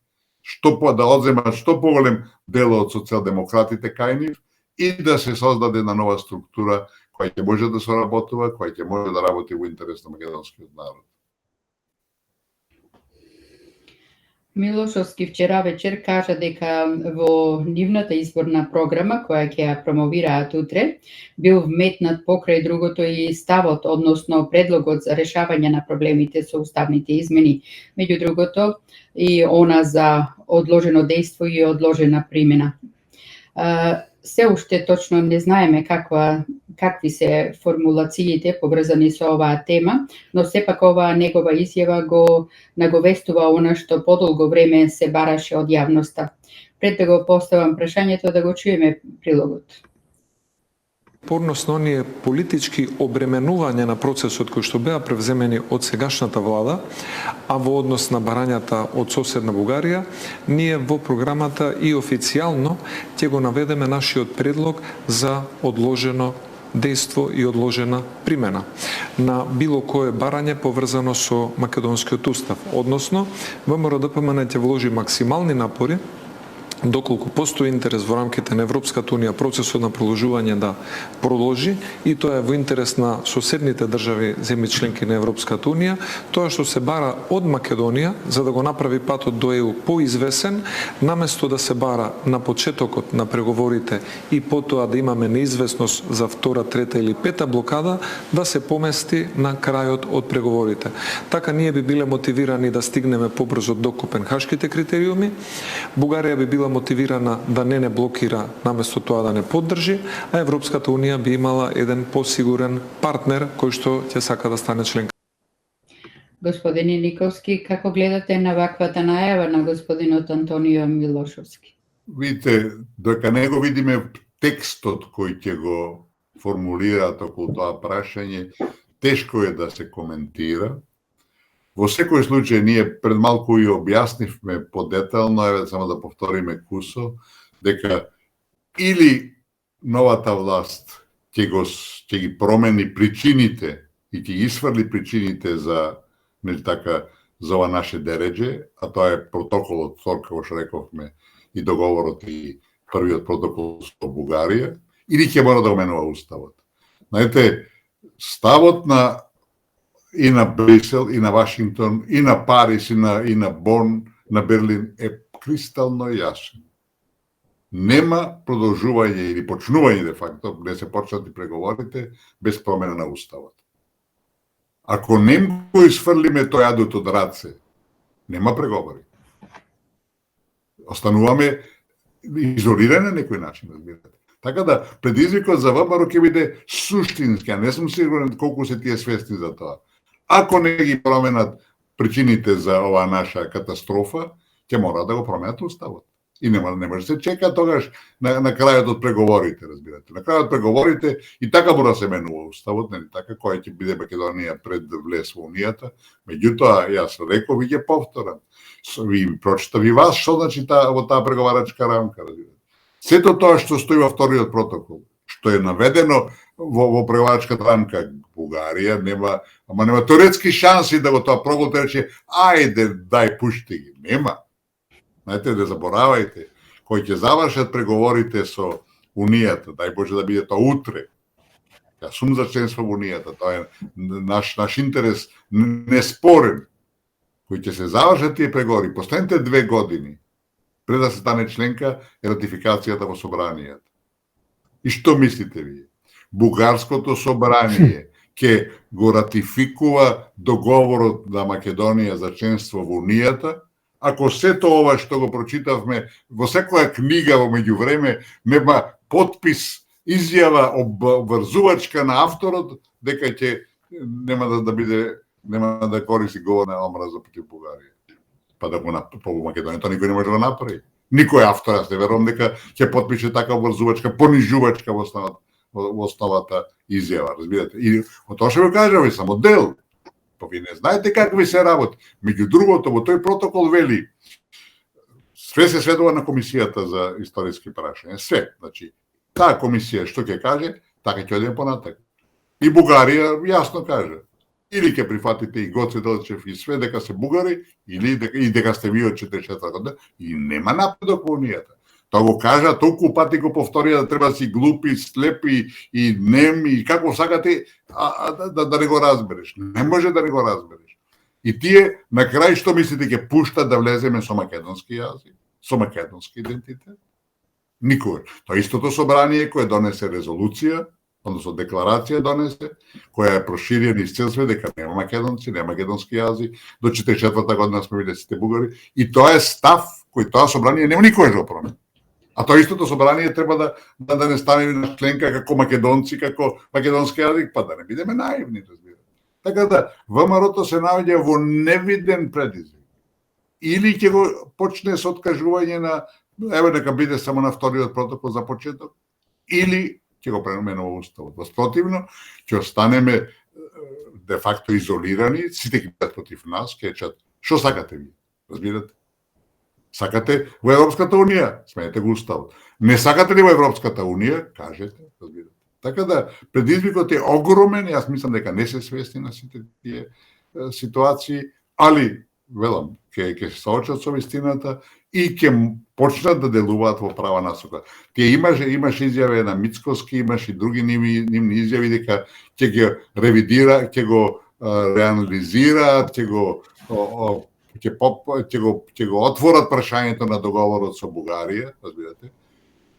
да одземат што поголем дел од социјалдемократите кај нив и да се создаде една нова структура која ќе може да соработува, која ќе може да работи во интерес на македонскиот народ. Милошовски вчера вечер кажа дека во нивната изборна програма, која ќе ја промовираат утре, бил вметнат покрај другото и ставот, односно предлогот за решавање на проблемите со уставните измени, меѓу другото и она за одложено дејство и одложена примена. Се уште точно не знаеме какви се формулациите поврзани со оваа тема, но сепак оваа негова изјава го наговестува она што подолго време се бараше од јавноста. Пред да го поставам прашањето, да го чуеме прилогот. Порносно оние политички обременување на процесот кои што беа превземени од сегашната влада, а во однос на барањата од соседна Бугарија, ние во програмата и официјално ќе го наведеме нашиот предлог за одложено дејство и одложена примена на било кое барање поврзано со македонскиот устав. Односно, ВМРО-ДПМН ќе вложи максимални напори доколку постои интерес во рамките на Европската унија процесот на продолжување да продолжи, и тоа е во интерес на соседните држави земји членки на Европската унија, тоа што се бара од Македонија за да го направи патот до ЕУ поизвесен, наместо да се бара на почетокот на преговорите и потоа да имаме неизвестност за втора, трета или пета блокада, да се помести на крајот од преговорите. Така ние би биле мотивирани да стигнеме побрзо до Копенхашките критериуми, Бугарија би била мотивирана да не блокира наместо тоа да не поддржи, а Европската унија би имала еден посигурен партнер кој што ќе сака да стане членка. Господине Николски, како гледате на ваквата најава на господинот Антонио Милошовски? Видите, дека не го видиме текстот кој ќе го формулира околу тоа прашање, тешко е да се коментира. Во секој случај, ние пред малку и објаснивме подетално, еве само да повториме кусо, дека или новата власт ќе ги промени причините и ќе ги исфрли причините за за ова наше дередже, а тоа е протоколот, како што рековме, и договорот и првиот протокол со Бугарија, или ќе мора да го менува уставот. Знаете, ставот и на Брисел, и на Вашингтон, и на Париз, и на Бон, на Берлин е кристално јасен. Нема продолжување или почнување де факто, не се почнати преговорите без промена на уставот. Ако не го исфрлиме тој јадот од раце, нема преговори. Остануваме изолирани на некој начин, разбирате. Така да предизвикот за ВМРО ќе биде суштински, а не сум сигурен колку се тие свесни за тоа. Ако не ги променат причините за оваа наша катастрофа, ќе мора да го променат уставот. И не може се чека тогаш на крајот од преговорите, разбирате. На крајот од преговорите и така мора се менува уставот, нели така, кој ќе биде Македонија пред влез во Унијата. Меѓутоа, јас реков и ќе повторам. Ви прочитав и вас што значи во таа преговарачка рамка, разбирате. Сето тоа што стои во вториот протокол, што е наведено во преговарачката рамка, Бугарија нема теоретски шанси да го тоа проголта рече, ајде, дај, пушти ги. Нема. Знаете, не заборавајте, кои ќе завршат преговорите со Унијата, дај Боже да биде тоа утре. Јас сум за членство во Унијата, тоа е наш интерес неспорен. Кои ќе се завршат тие преговори, последните 2 години, пред да се стане членка, е ратификацијата во собранијата. И што мислите вие? Бугарското собрание ќе го ратификува договорот на Македонија за членство во Унијата, ако сето ова што го прочитавме во секоја книга во меѓувреме нема потпис, изјава обврзувачка на авторот дека ќе нема да користи говор на омраза против Бугарија. Па да го по Македонија тоа никој не може да направи. Никој автор, јас не верувам дека ќе потпише така обврзувачка, понижувачка во основата изјава, разбирате. И од тоа што го кажа, само дел. Па ви не знаете какви се работи. Меѓу другото, во тој протокол вели, све се сведува на комисијата за историски прашања. Све. Значи, таа комисија што ќе каже, така ќе одиме понатак. И Бугарија јасно каже, или ќе прифатите и Гоце Делчев и све дека се бугари, или дека сте ви од 44 година, и нема напредок во Унијата. Тоа го кажа, толку пати го повторија да треба си глупи, слепи и неми и како сакате да не го разбереш. Не може да не го разбереш. И тие на крај што мислите ќе пуштат да влеземе со македонски јазик, со македонски идентитет? Никогаш. Тоа истото собрание кое донесе резолуција, односно декларација донесе, која е проширена из цел свет дека нема македонци, нема македонски јазик, до 44-та година сме биле сите бугари, и тоа е став кој тоа собрание нема никогаш да промени. А тоа истото собрание треба да не стане на членка како македонци, како македонски јазик, па да не бидеме наивни, разбирате. Така да, ВМРО-то се наоѓа во невиден предизвик. Или ќе го почне со откажување на, еве нека биде само на вториот протокол за почеток, или ќе го пременува уставот. Воспротивно, ќе останеме де факто изолирани, сите ќе бидат против нас, ќе речат, што сакате ви? Разбирате? Сакате во Европската унија, сменете го уставот. Не сакате ли во Европската унија? Кажете, разбирате. Така да, предизвикот е огромен, јас мислам дека не се свесни на сите тие ситуации, али, велам, ќе се соочат со вистината и ќе почнат да делуваат во права насока. Тие имаше изјави на Мицкоски, имаше и други нивни изјави дека ќе ги ревидира, ќе го реанализираат, ќе го отворат прашањето на договорот со Бугарија, разбирате,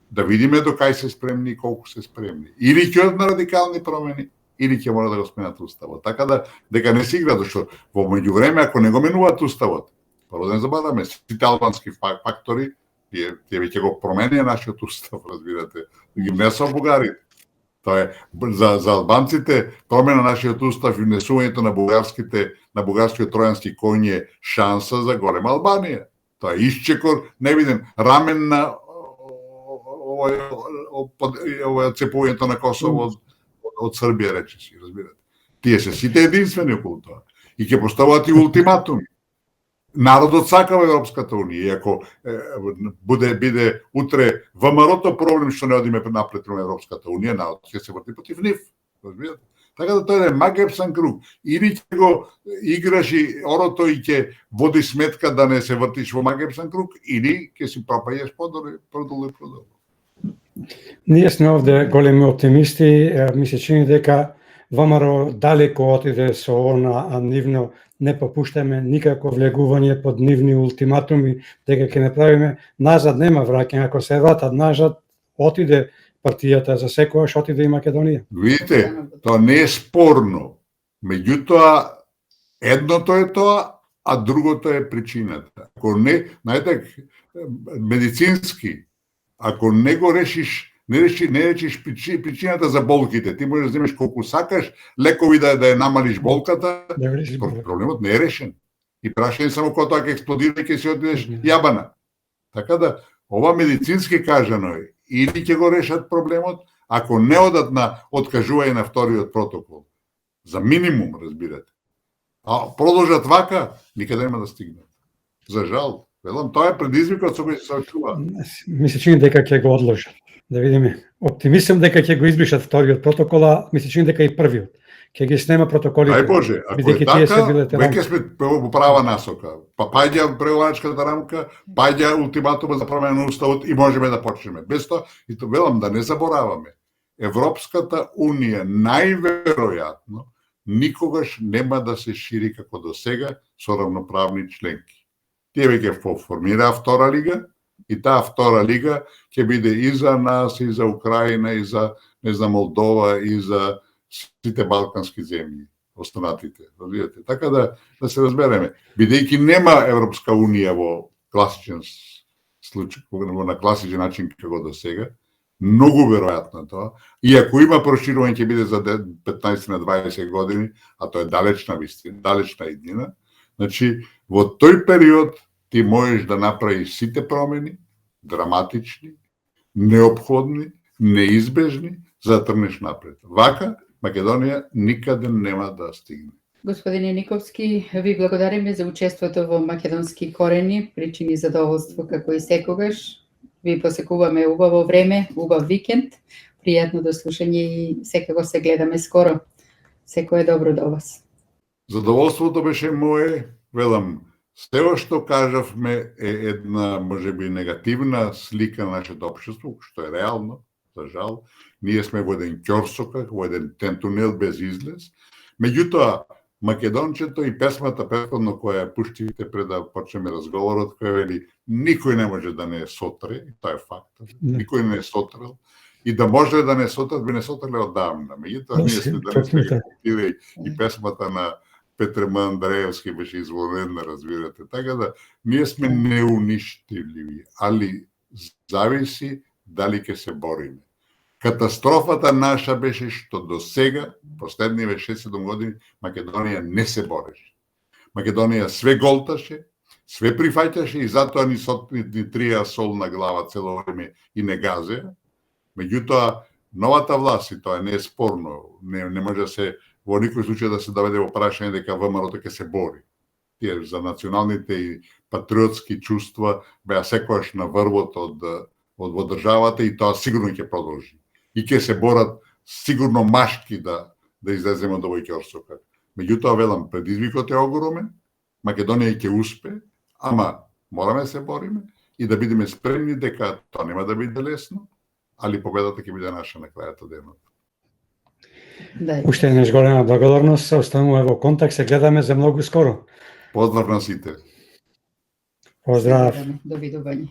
да видиме до кај се спремни и колку се спремни. Или ќе одат на радикални промени, или ќе мора да го сменат уставот. Така да, дека не се игра, зашто во меѓувреме, ако не го менуваат уставот, прво да не забараваме, сите албански фактори, тие веќе го променија нашиот устав, разбирате, ги внесоа бугарите. Тоа е, за албанците, промена на нашиот устав и внесувањето на бугарскиот тројански коњ е шанса за голема Албанија. Тоа е исчекор, невиден, рамен на цепувањето на Косово од Србија, речиси, разбирате. Тие се сите единствени околу тоа. И ќе поставуваат и ултиматуми. Народот сака во Европската унија, и ако биде утре ВМРО-то проблем што не одиме напред во Европската унија, народот ќе се врти против нив, разбирате. Така да тоа е магепсан круг. Или ќе го играш и орото и ќе води сметка да не се вртиш во магепсан круг, или ќе си пропаѓаш продолу. Ние сме овде големи оптимисти, ми се чини дека ВМРО далеко отиде со она нивно, не попуштаме никако влегување под нивни ултиматуми, дека ќе не правиме, назад нема враќање, ако се вратат назад, отиде партијата за секојаш, отиде и Македонија. Видите, тоа не е спорно. Меѓутоа, едното е тоа, а другото е причината. Ако не, знаете, медицински, ако не го решиш, не речиш причината за болките, ти можеш да земеш колку сакаш, лекови да ја намалиш болката, проблемот не е решен. И прашање само кога тоа ќе експлодира и ќе се одидеш јабана. Така да, ова медицински кажано е, или ќе го решат проблемот, ако не одат на откажување на вториот протокол. За минимум, разбирате. А продолжат вака, никаде нема да стигнат. За жал. Велам, тоа е предизвикот со кој се соочува. Ми се чини дека ќе го одложат. Да видиме. Оптимистам дека ќе го избришат вториот протокол, а ми се чини дека и првиот. Ќе ги снема протоколите. Ај Боже, ако е така, веќе сме во права насока. Па паѓа преговарачката рамка, паѓа ултиматума за промена на уставот и можеме да почнеме. Без тоа, и то велам да не забораваме. Европската унија најверојатно никогаш нема да се шири како до сега со равноправни членки. Тие веќе формираа втора лига и таа втора лига ќе биде и за нас, и за Украина, и за Молдова, и за сите балкански земји, останатите. Разбирате? Така да се разбереме. Бидејќи нема Европска унија во класичен случај, на класичен начин како до сега, многу веројатно тоа. И ако има проширување ќе биде за 15 на 20 години, а тоа е далечна вистина, далечна иднина. Значи, во тој период ти можеш да направиш сите промени, драматични, неопходни, неизбежни, за да тргнеш напред. Вака, Македонија никаде нема да стигне. Господине Никовски, ви благодариме за учеството во Македонски корени, причини задоволство како и секогаш. Ви посекуваме убаво време, убав викенд, пријатно до слушање и секако се гледаме скоро. Секое добро до вас. Задоволството беше мое, велам, се што кажавме е една, можеби, негативна слика на нашето општество, што е реално, за жал. Ние сме во еден ќорсокак, во еден тунел без излез. Меѓутоа, Македончето и песмата претходно која ја пуштите пред да почнеме разговорот, која вели никој не може да не сотре, и тоа е факт. Никој не е сотрал. И да може да не сотрат, би не сотрале одамна. Меѓутоа, ние сме да не сме ги и песмата на Петре М. Андреевски беше изволнена, разбирате. Така да, ние сме неуништивливи, али зависи дали ќе се бориме. Катастрофата наша беше што до сега, последниве 6-7 години, Македонија не се бореше. Македонија све голташе, све прифаќаше и затоа ни трија сол на глава цело време и не газеа. Меѓутоа, новата власт, и тоа не е спорно, не може да се во никој случај да се доведе во прашање дека ВМРО ќе се бори. Тие за националните и патриотски чувства беа секојаш на врвот од во државата и тоа сигурно ќе продолжи. И ќе се борат сигурно машки да излеземе од овој ќорсокак. Меѓутоа, велам, предизвикот е огромен, Македонија ќе успе, ама мораме да се бориме и да бидеме спремни дека тоа нема да биде лесно, али победата ќе биде наша на крајот од денот. Уште еднаш голема благодарност, се остануваме во контакт, се гледаме за многу скоро. Поздрав на сите. Поздрав. Довидување.